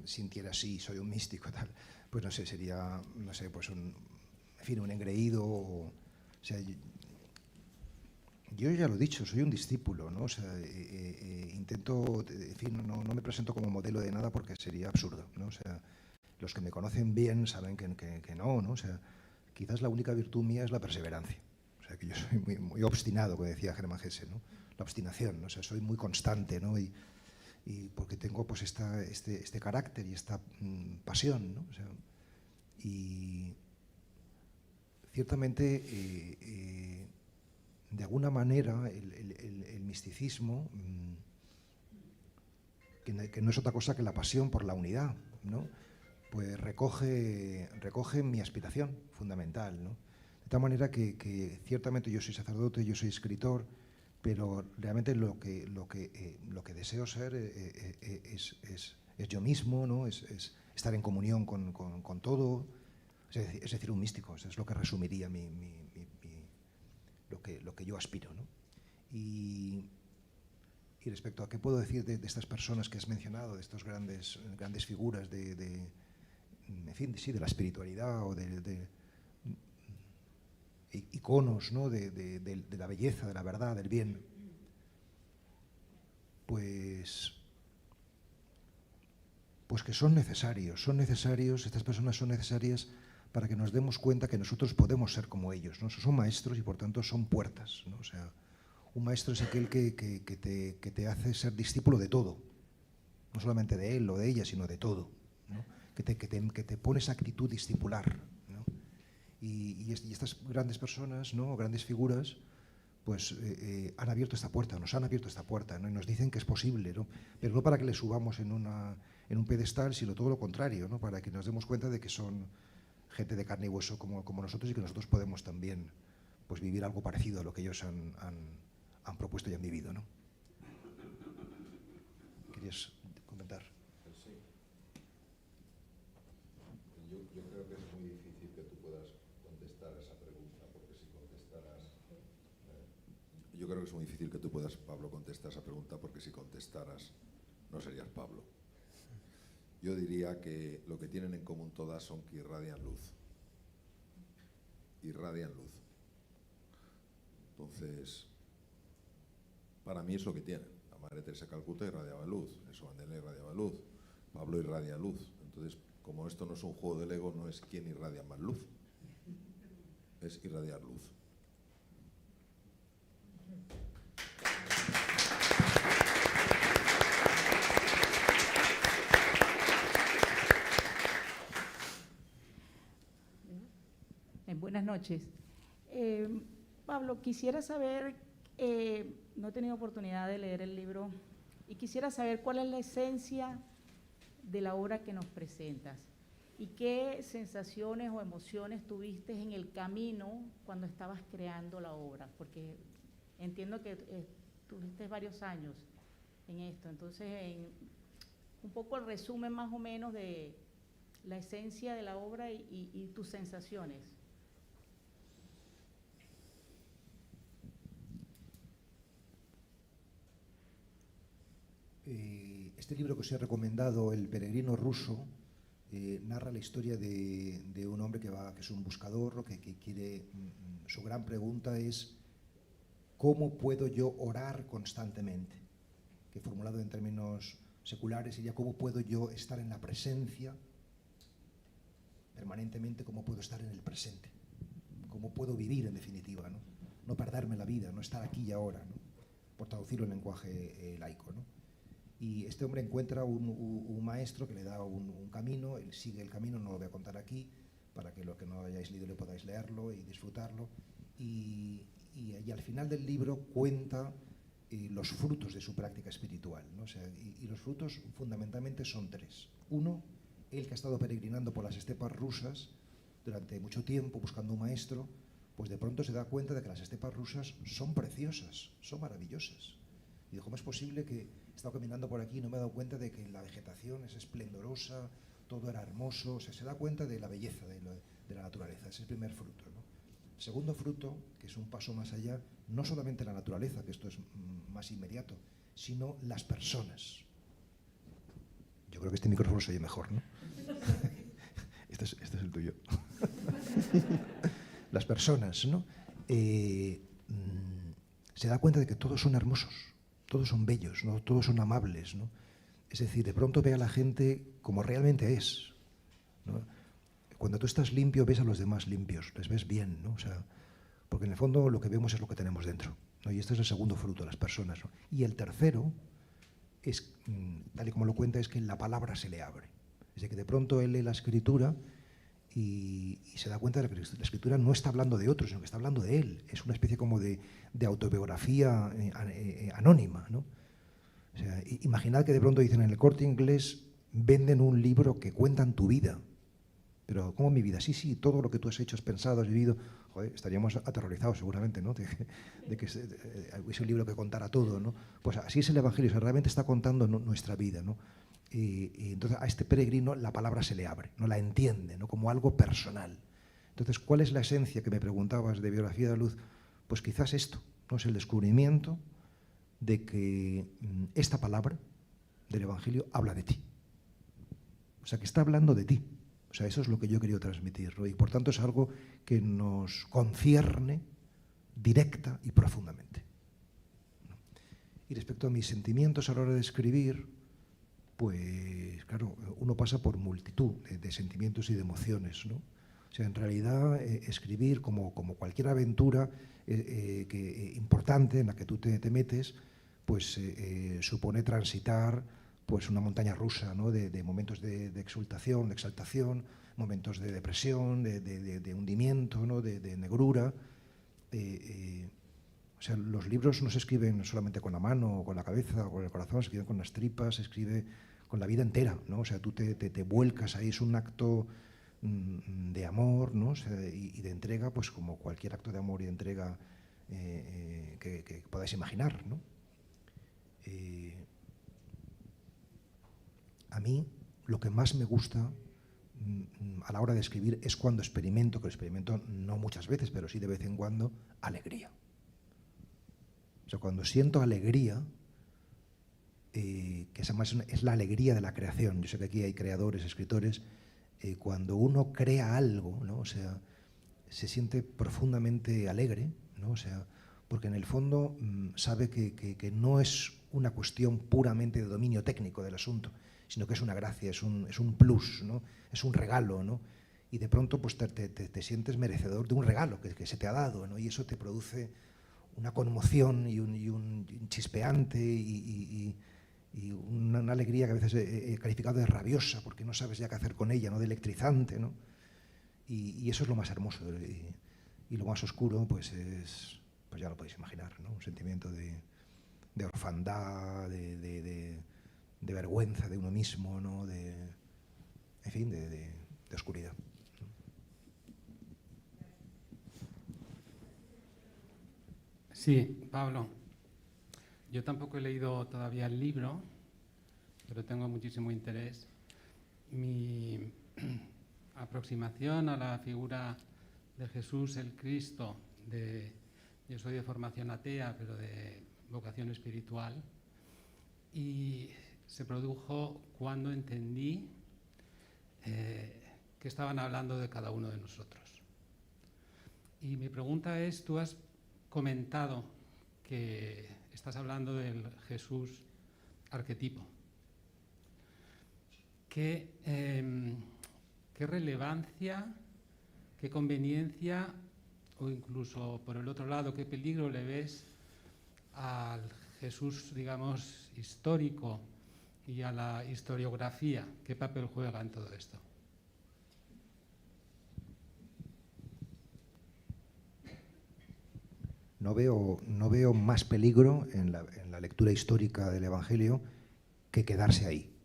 Speaker 5: sintiera así, soy un místico y tal, pues no sé, sería, no sé, pues un engreído, o sea, yo ya lo he dicho, soy un discípulo, ¿no? O sea, intento, en fin, no me presento como modelo de nada porque sería absurdo, ¿no? O sea, los que me conocen bien saben que no, ¿no? O sea, quizás la única virtud mía es la perseverancia. O sea, que yo soy muy obstinado, como decía Germán Hesse, ¿no? La obstinación, ¿no? O sea, soy muy constante, ¿no? Y porque tengo pues este carácter y esta pasión, ¿no? O sea, y ciertamente de alguna manera el misticismo que no es otra cosa que la pasión por la unidad, ¿no? Pues recoge mi aspiración fundamental, ¿no? De tal manera que ciertamente yo soy sacerdote, yo soy escritor, pero realmente lo que deseo ser es yo mismo, ¿no? Es estar en comunión con todo, es decir, un místico. Eso es lo que resumiría lo que yo aspiro, ¿no? Y respecto a qué puedo decir de estas personas que has mencionado, de estas grandes figuras en fin, sí, de la espiritualidad o de iconos, ¿no? de la belleza, de la verdad, del bien, pues que son necesarios, estas personas son necesarias para que nos demos cuenta que nosotros podemos ser como ellos, ¿no? Son maestros y por tanto son puertas, ¿no? O sea, un maestro es aquel que te hace ser discípulo de todo, no solamente de él o de ella, sino de todo, ¿no? Que te pone esa actitud discipular, ¿no? Y estas grandes personas, ¿no? Grandes figuras, pues han abierto esta puerta, nos han abierto esta puerta, ¿no? Y nos dicen que es posible, ¿no? Pero no para que les subamos en un pedestal, sino todo lo contrario, ¿no? Para que nos demos cuenta de que son gente de carne y hueso como nosotros y que nosotros podemos también, pues, vivir algo parecido a lo que ellos han propuesto y han vivido, ¿no? ¿Querías comentar?
Speaker 4: Sí. Yo creo que es muy difícil que tú puedas contestar a esa pregunta, porque si contestaras... yo creo que es muy difícil que tú puedas, Pablo, contestar esa pregunta, porque si contestaras no serías Pablo. Yo diría que lo que tienen en común todas son que irradian luz. Irradian luz. Entonces, para mí es lo que tienen. La Madre Teresa de Calcuta irradiaba luz, Nelson Mandela irradiaba luz, Pablo irradia luz. Entonces, como esto no es un juego del ego, no es quién irradia más luz, es irradiar luz.
Speaker 13: Buenas noches. Pablo, quisiera saber, no he tenido oportunidad de leer el libro, y quisiera saber cuál es la esencia de la obra que nos presentas y qué sensaciones o emociones tuviste en el camino cuando estabas creando la obra, porque entiendo que tuviste varios años en esto, entonces un poco el resumen más o menos de la esencia de la obra y tus sensaciones.
Speaker 5: Este libro que os he recomendado, El peregrino ruso, narra la historia de un hombre que es un buscador, que quiere, su gran pregunta es ¿cómo puedo yo orar constantemente? Que formulado en términos seculares sería ¿cómo puedo yo estar en la presencia permanentemente? ¿Cómo puedo estar en el presente? ¿Cómo puedo vivir en definitiva? No perderme la vida, no estar aquí y ahora, ¿no? Por traducirlo en lenguaje laico, ¿no? Y este hombre encuentra un maestro que le da un camino, él sigue el camino, no lo voy a contar aquí, para que lo que no hayáis leído le podáis leerlo y disfrutarlo. Y al final del libro cuenta los frutos de su práctica espiritual, ¿no? O sea, y los frutos fundamentalmente son tres. Uno, él que ha estado peregrinando por las estepas rusas durante mucho tiempo buscando un maestro, pues de pronto se da cuenta de que las estepas rusas son preciosas, son maravillosas. Y dijo, ¿cómo es posible que he estado caminando por aquí y no me he dado cuenta de que la vegetación es esplendorosa, todo era hermoso? O sea, se da cuenta de la belleza de la naturaleza. Ese es el primer fruto, ¿no? El segundo fruto, que es un paso más allá, no solamente la naturaleza, que esto es más inmediato, sino las personas. Yo creo que este micrófono se oye mejor, ¿no? Este es el tuyo. Las personas, ¿no? Se da cuenta de que todos son hermosos, todos son bellos, ¿no? Todos son amables, ¿no? Es decir, de pronto ve a la gente como realmente es, ¿no? Cuando tú estás limpio, ves a los demás limpios, les ves bien, ¿no? O sea, porque en el fondo lo que vemos es lo que tenemos dentro, ¿no? Y este es el segundo fruto, las personas, ¿no? Y el tercero, es, tal y como lo cuenta, es que la palabra se le abre. Es decir, que de pronto él lee la escritura y se da cuenta de que la escritura no está hablando de otros, sino que está hablando de él. Es una especie como de autobiografía anónima, ¿no? O sea, imaginad que de pronto dicen en el Corte Inglés venden un libro que cuentan tu vida. Pero, ¿cómo mi vida? Sí, sí, todo lo que tú has hecho, has pensado, has vivido. Joder, estaríamos aterrorizados seguramente, ¿no? De que hubiese un libro que contara todo, ¿no? Pues así es el Evangelio, o sea, realmente está contando nuestra vida, ¿no? Y entonces a este peregrino la palabra se le abre, no la entiende, ¿no? Como algo personal. Entonces, ¿cuál es la esencia que me preguntabas de Biografía de la Luz? Pues quizás esto, ¿no? Es el descubrimiento de que esta palabra del Evangelio habla de ti. O sea, que está hablando de ti. O sea, eso es lo que yo he querido transmitir, ¿no? Y por tanto es algo que nos concierne directa y profundamente, ¿no? Y respecto a mis sentimientos a la hora de escribir, pues claro, uno pasa por multitud de sentimientos y de emociones, ¿no? O sea, en realidad escribir, como cualquier aventura importante en la que tú te metes, pues supone transitar pues una montaña rusa, ¿no? de momentos de exultación, de exaltación, momentos de depresión, de hundimiento, ¿no? de negrura. O sea, los libros no se escriben solamente con la mano o con la cabeza o con el corazón, se escriben con las tripas, se escribe con la vida entera, ¿no? O sea, tú te vuelcas ahí, es un acto de amor, ¿no? O sea, y de entrega, pues como cualquier acto de amor y de entrega que podáis imaginar, ¿no? A mí lo que más me gusta a la hora de escribir es cuando experimento, que lo experimento no muchas veces, pero sí de vez en cuando, alegría. O sea, cuando siento alegría, que además es la alegría de la creación. Yo sé que aquí hay creadores, escritores. Cuando uno crea algo, ¿no? O sea, se siente profundamente alegre, ¿no? O sea, porque en el fondo sabe que no es una cuestión puramente de dominio técnico del asunto, sino que es una gracia, es un plus, ¿no? Es un regalo, ¿no? Y de pronto pues te sientes merecedor de un regalo que se te ha dado, ¿no? Y eso te produce una conmoción y un chispeante y una alegría que a veces he calificado de rabiosa, porque no sabes ya qué hacer con ella, ¿no? De electrizante, ¿no? Y eso es lo más hermoso. Y lo más oscuro, pues ya lo podéis imaginar, ¿no? Un sentimiento de orfandad, de vergüenza de uno mismo, ¿no? En fin, de oscuridad.
Speaker 14: Sí, Pablo. Yo tampoco he leído todavía el libro, pero tengo muchísimo interés. Mi aproximación a la figura de Jesús el Cristo, yo soy de formación atea, pero de vocación espiritual, y se produjo cuando entendí que estaban hablando de cada uno de nosotros. Y mi pregunta es, tú has comentado que estás hablando del Jesús arquetipo. ¿Qué relevancia, qué conveniencia, o incluso por el otro lado, qué peligro le ves al Jesús, digamos, histórico y a la historiografía? ¿Qué papel juega en todo esto?
Speaker 5: No veo más peligro en la lectura histórica del Evangelio que quedarse ahí.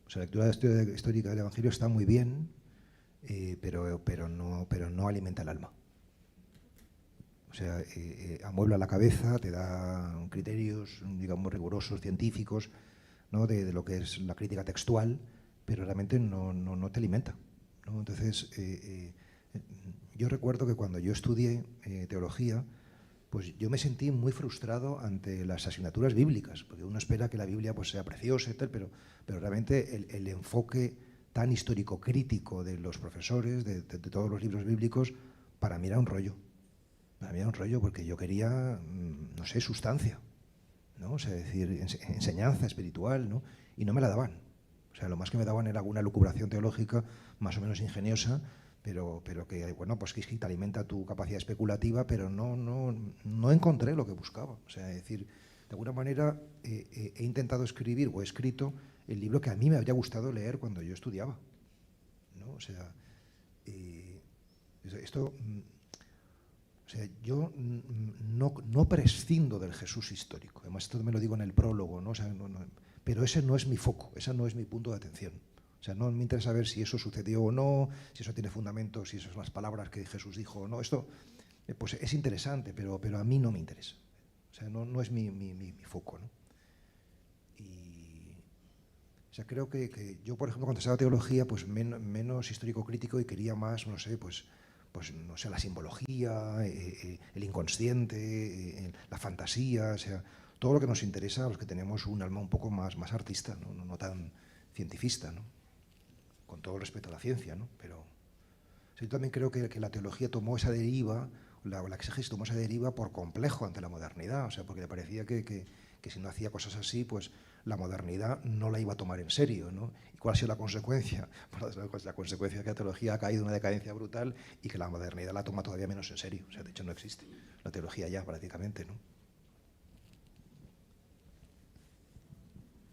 Speaker 5: O sea, la lectura histórica del Evangelio está muy bien, pero no alimenta el alma. O sea, amuebla la cabeza, te da criterios, digamos, rigurosos, científicos, ¿no? de lo que es la crítica textual, pero realmente no te alimenta, ¿no? Entonces, yo recuerdo que cuando yo estudié teología, pues yo me sentí muy frustrado ante las asignaturas bíblicas, porque uno espera que la Biblia pues sea preciosa y tal, pero realmente el enfoque tan histórico-crítico de los profesores, de todos los libros bíblicos, para mí era un rollo. Para mí era un rollo porque yo quería, no sé, sustancia, ¿no? O sea, decir, enseñanza espiritual, ¿no? Y no me la daban. O sea, lo más que me daban era alguna lucubración teológica más o menos ingeniosa, pero que, bueno, pues que te alimenta tu capacidad especulativa, pero no encontré lo que buscaba. O sea, es decir, de alguna manera he intentado escribir o he escrito el libro que a mí me habría gustado leer cuando yo estudiaba, ¿no? O sea, esto... sea, yo no prescindo del Jesús histórico. Además, esto me lo digo en el prólogo, ¿no? O sea, pero ese no es mi foco, ese no es mi punto de atención. O sea, no me interesa ver si eso sucedió o no, si eso tiene fundamento, si esas son las palabras que Jesús dijo o no. Esto pues es interesante, pero a mí no me interesa. O sea, no es mi foco, ¿no? O sea, creo que yo, por ejemplo, cuando estaba teología, pues menos histórico-crítico y quería más, no sé, pues no sé, la simbología, el inconsciente, la fantasía, o sea, todo lo que nos interesa a los que tenemos un alma un poco más artista, no tan cientifista, ¿no? Con todo respeto a la ciencia, ¿no? Pero o sea, yo también creo que la teología tomó esa deriva, la exégesis tomó esa deriva por complejo ante la modernidad, o sea, porque le parecía que si no hacía cosas así, pues la modernidad no la iba a tomar en serio, ¿no? ¿Y cuál ha sido la consecuencia? Pues la consecuencia es que la teología ha caído en una decadencia brutal y que la modernidad la toma todavía menos en serio. O sea, de hecho no existe la teología ya prácticamente, ¿no?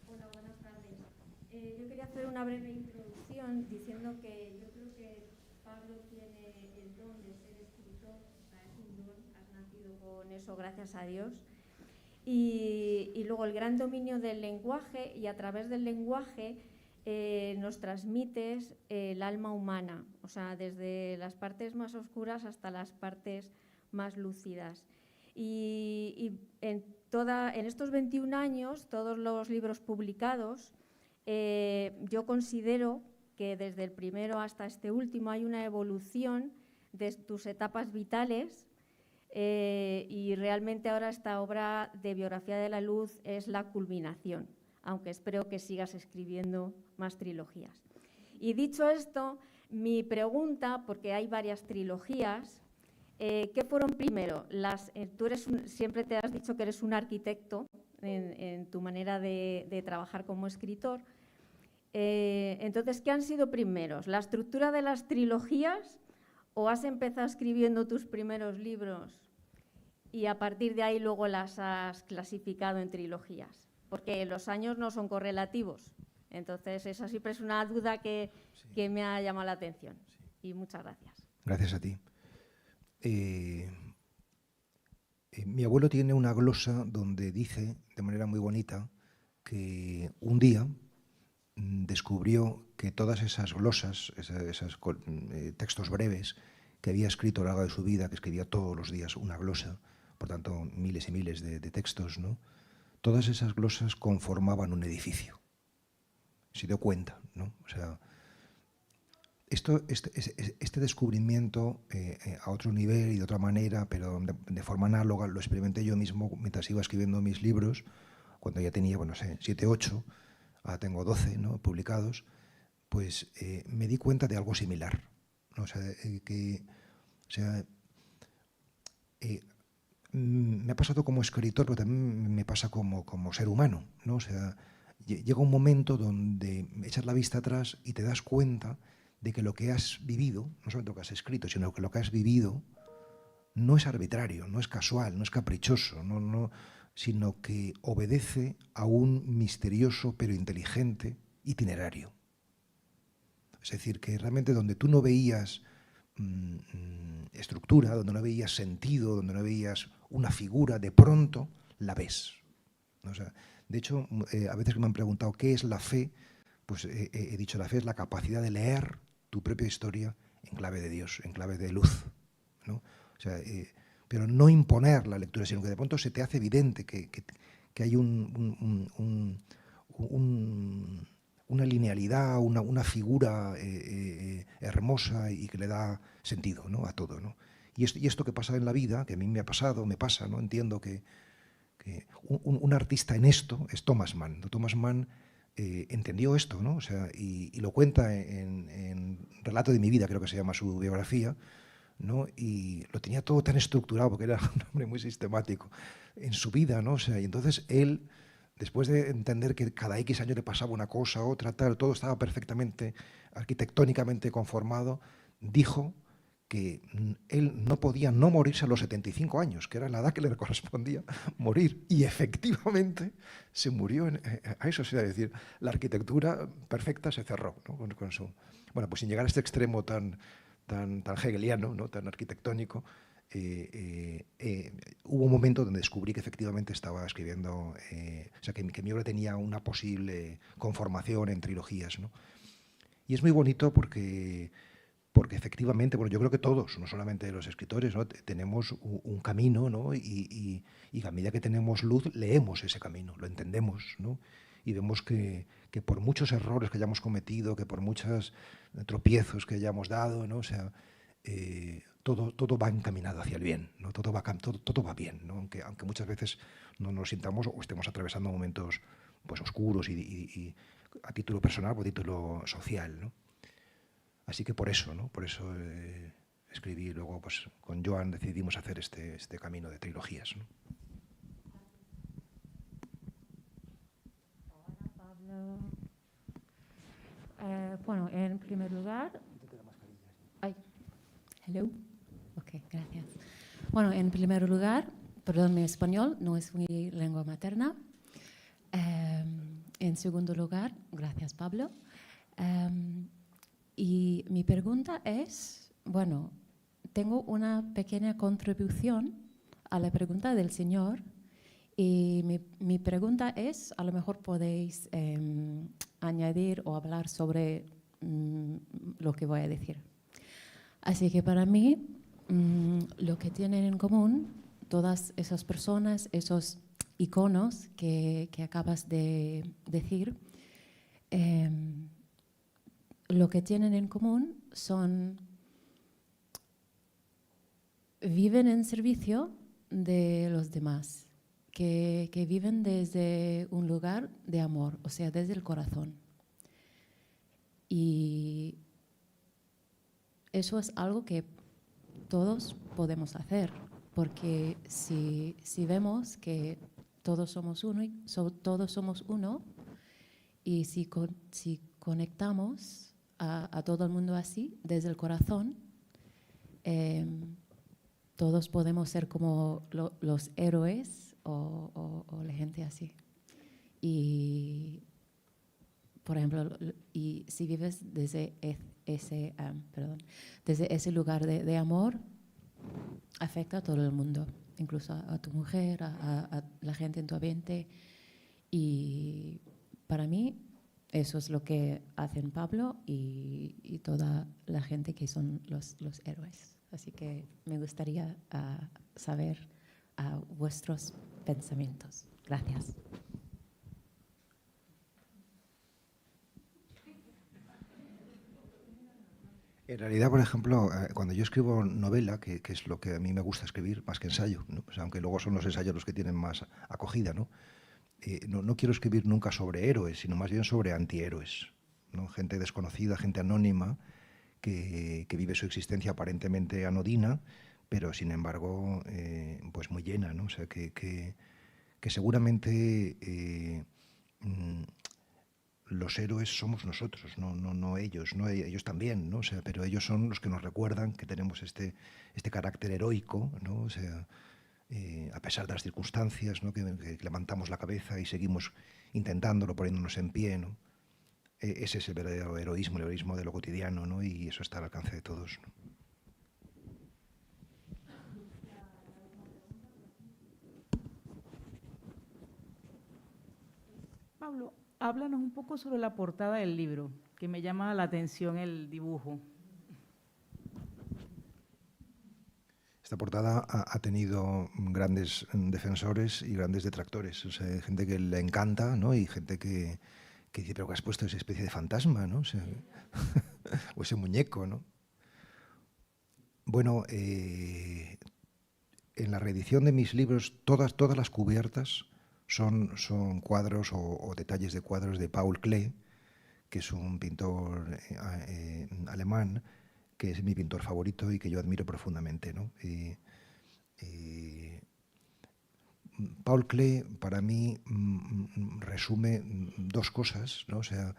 Speaker 15: Hola, buenas tardes. Yo quería hacer una breve introducción diciendo que yo creo que Pablo tiene el don de ser escritor, o sea, es un don, has nacido con eso, gracias a Dios. Y luego el gran dominio del lenguaje, y a través del lenguaje nos transmites el alma humana, o sea, desde las partes más oscuras hasta las partes más lúcidas. Y en estos 21 años, todos los libros publicados, yo considero que desde el primero hasta este último hay una evolución de tus etapas vitales. Y realmente ahora esta obra de Biografía de la Luz es la culminación, aunque espero que sigas escribiendo más trilogías. Y dicho esto, mi pregunta, porque hay varias trilogías, ¿qué fueron primero? Tú siempre te has dicho que eres un arquitecto en tu manera de trabajar como escritor. Entonces, ¿qué han sido primeros? ¿La estructura de las trilogías o has empezado escribiendo tus primeros libros y a partir de ahí luego las has clasificado en trilogías? Porque los años no son correlativos. Entonces, esa siempre es una duda que me ha llamado la atención. Y muchas gracias.
Speaker 5: Gracias a ti. Mi abuelo tiene una glosa donde dice, de manera muy bonita, que un día descubrió que todas esas glosas, esos textos breves que había escrito a lo largo de su vida, que escribía todos los días una glosa, por tanto miles y miles de textos, ¿no? Todas esas glosas conformaban un edificio. Se dio cuenta, ¿no? O sea, este descubrimiento a otro nivel y de otra manera, pero de forma análoga, lo experimenté yo mismo mientras iba escribiendo mis libros, cuando ya tenía, bueno, no sé, 7, 8, ahora tengo 12, ¿no?, publicados, pues me di cuenta de algo similar, ¿no? O sea, me ha pasado como escritor, pero también me pasa como ser humano, ¿no? O sea, llega un momento donde echas la vista atrás y te das cuenta de que lo que has vivido, no solamente lo que has escrito, sino que lo que has vivido no es arbitrario, no es casual, no es caprichoso, sino que obedece a un misterioso pero inteligente itinerario. Es decir, que realmente donde tú no veías estructura, donde no veías sentido, donde no veías una figura, de pronto la ves, ¿no? O sea, de hecho, a veces que me han preguntado qué es la fe, pues he dicho, la fe es la capacidad de leer tu propia historia en clave de Dios, en clave de luz, ¿no? O sea, pero no imponer la lectura, sino que de pronto se te hace evidente que hay una linealidad, una figura hermosa y que le da sentido, ¿no?, a todo, ¿no? Y esto que pasa en la vida, que a mí me ha pasado, me pasa, ¿no? Entiendo que un artista en esto es Thomas Mann. Thomas Mann entendió esto, ¿no? O sea, y lo cuenta en Relato de mi vida, creo que se llama su biografía, ¿no? Y lo tenía todo tan estructurado porque era un hombre muy sistemático en su vida, ¿no? O sea, y entonces él, después de entender que cada X años le pasaba una cosa, otra, tal, todo estaba perfectamente arquitectónicamente conformado, dijo que él no podía no morirse a los 75 años, que era la edad que le correspondía morir. Y efectivamente se murió a eso. Es decir, la arquitectura perfecta se cerró, ¿no? Bueno, pues sin llegar a este extremo tan hegeliano, ¿no?, tan arquitectónico, hubo un momento donde descubrí que efectivamente estaba escribiendo, o sea, que mi obra tenía una posible conformación en trilogías, ¿no? Y es muy bonito porque efectivamente, bueno, yo creo que todos, no solamente los escritores, ¿no?, tenemos un camino, ¿no? Y a medida que tenemos luz, leemos ese camino, lo entendemos, ¿no? Y vemos que por muchos errores que hayamos cometido, que por muchos tropiezos que hayamos dado, ¿no? O sea, todo va encaminado hacia el bien, ¿no? Todo va bien, ¿no? Aunque muchas veces no nos sintamos o estemos atravesando momentos pues oscuros y a título personal o a título social, ¿no? Así que por eso, ¿no? Por eso escribí, luego pues con Joan decidimos hacer este camino de trilogías, ¿no?
Speaker 16: Hola, Pablo. Bueno, en primer lugar... Ay, hello. Ok, gracias. Bueno, en primer lugar, perdón, mi español no es mi lengua materna. En segundo lugar, gracias, Pablo. Y mi pregunta es, bueno, tengo una pequeña contribución a la pregunta del señor y mi pregunta es, a lo mejor podéis añadir o hablar sobre lo que voy a decir. Así que para mí, lo que tienen en común todas esas personas, esos iconos que acabas de decir, lo que tienen en común son, viven en servicio de los demás, que viven desde un lugar de amor, o sea, desde el corazón. Y eso es algo que todos podemos hacer, porque si vemos que todos somos uno, y si conectamos a todo el mundo así, desde el corazón, todos podemos ser como los héroes o la gente así. Y, por ejemplo, y si vives desde ese lugar de amor, afecta a todo el mundo, incluso a tu mujer, a la gente en tu ambiente. Y para mí, eso es lo que hacen Pablo y toda la gente que son los héroes. Así que me gustaría saber vuestros pensamientos. Gracias.
Speaker 5: En realidad, por ejemplo, cuando yo escribo novela, que es lo que a mí me gusta escribir, más que ensayo, ¿no? O sea, aunque luego son los ensayos los que tienen más acogida, ¿no? No quiero escribir nunca sobre héroes, sino más bien sobre antihéroes, ¿no? Gente desconocida, gente anónima, que vive su existencia aparentemente anodina, pero sin embargo pues muy llena, ¿no? O sea, que seguramente los héroes somos nosotros, no ellos, ¿no? Ellos también, ¿no? O sea, pero ellos son los que nos recuerdan que tenemos este carácter heroico, ¿no? O sea, a pesar de las circunstancias, ¿no? que levantamos la cabeza y seguimos intentándolo, poniéndonos en pie, ¿no? Ese es el verdadero heroísmo, el heroísmo de lo cotidiano, ¿no? Y eso está al alcance de todos, ¿no?
Speaker 13: Pablo, háblanos un poco sobre la portada del libro, que me llama la atención el dibujo.
Speaker 5: Esta portada ha tenido grandes defensores y grandes detractores. O sea, hay gente que le encanta, ¿no? Y gente que dice, pero ¿qué has puesto esa especie de fantasma, ¿no? O sea, o ese muñeco, ¿no? Bueno, en la reedición de mis libros, todas las cubiertas son cuadros o detalles de cuadros de Paul Klee, que es un pintor alemán, que es mi pintor favorito y que yo admiro profundamente, ¿no? Paul Klee, para mí, resume dos cosas, ¿no? O sea,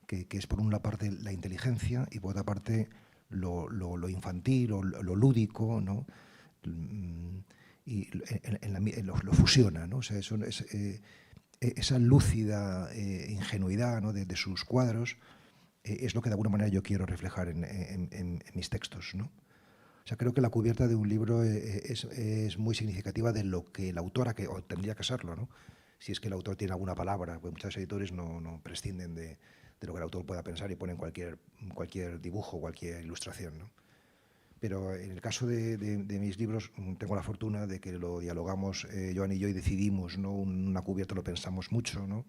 Speaker 5: que es por una parte la inteligencia y por otra parte lo infantil o lo lúdico, ¿no? Y lo fusiona, ¿no? O sea, esa lúcida ingenuidad, ¿no? de sus cuadros es lo que de alguna manera yo quiero reflejar en mis textos, ¿no? O sea, creo que la cubierta de un libro es muy significativa de lo que el autor, o tendría que serlo, ¿no? Si es que el autor tiene alguna palabra, pues muchos editores no prescinden de lo que el autor pueda pensar y ponen cualquier dibujo, cualquier ilustración, ¿no? Pero en el caso de mis libros tengo la fortuna de que lo dialogamos Joan y yo y decidimos, ¿no? Una cubierta lo pensamos mucho, ¿no?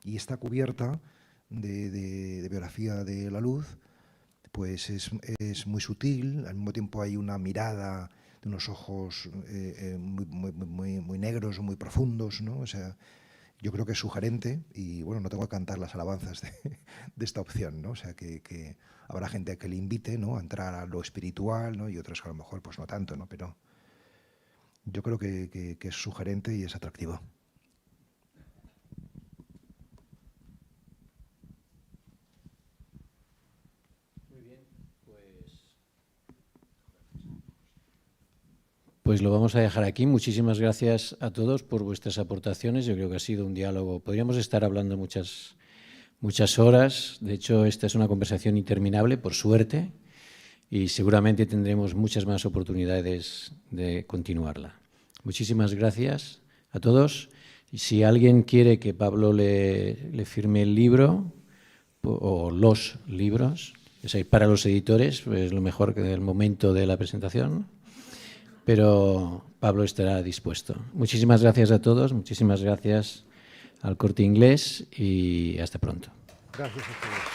Speaker 5: Y esta cubierta de biografía de la luz pues es muy sutil, al mismo tiempo hay una mirada de unos ojos muy negros, muy profundos, ¿no? O sea, yo creo que es sugerente y bueno, no tengo que cantar las alabanzas de esta opción, ¿no? O sea, que habrá gente que le invite, ¿no? A entrar a lo espiritual, ¿no? Y otros que a lo mejor pues no tanto, ¿no? Pero yo creo que es sugerente y es atractivo.
Speaker 2: Pues lo vamos a dejar aquí. Muchísimas gracias a todos por vuestras aportaciones. Yo creo que ha sido un diálogo. Podríamos estar hablando muchas horas. De hecho, esta es una conversación interminable, por suerte, y seguramente tendremos muchas más oportunidades de continuarla. Muchísimas gracias a todos. Y si alguien quiere que Pablo le firme el libro o los libros, para los editores, pues es lo mejor que el momento de la presentación. Pero Pablo estará dispuesto. Muchísimas gracias a todos, muchísimas gracias al Corte Inglés y hasta pronto.
Speaker 5: Gracias a todos.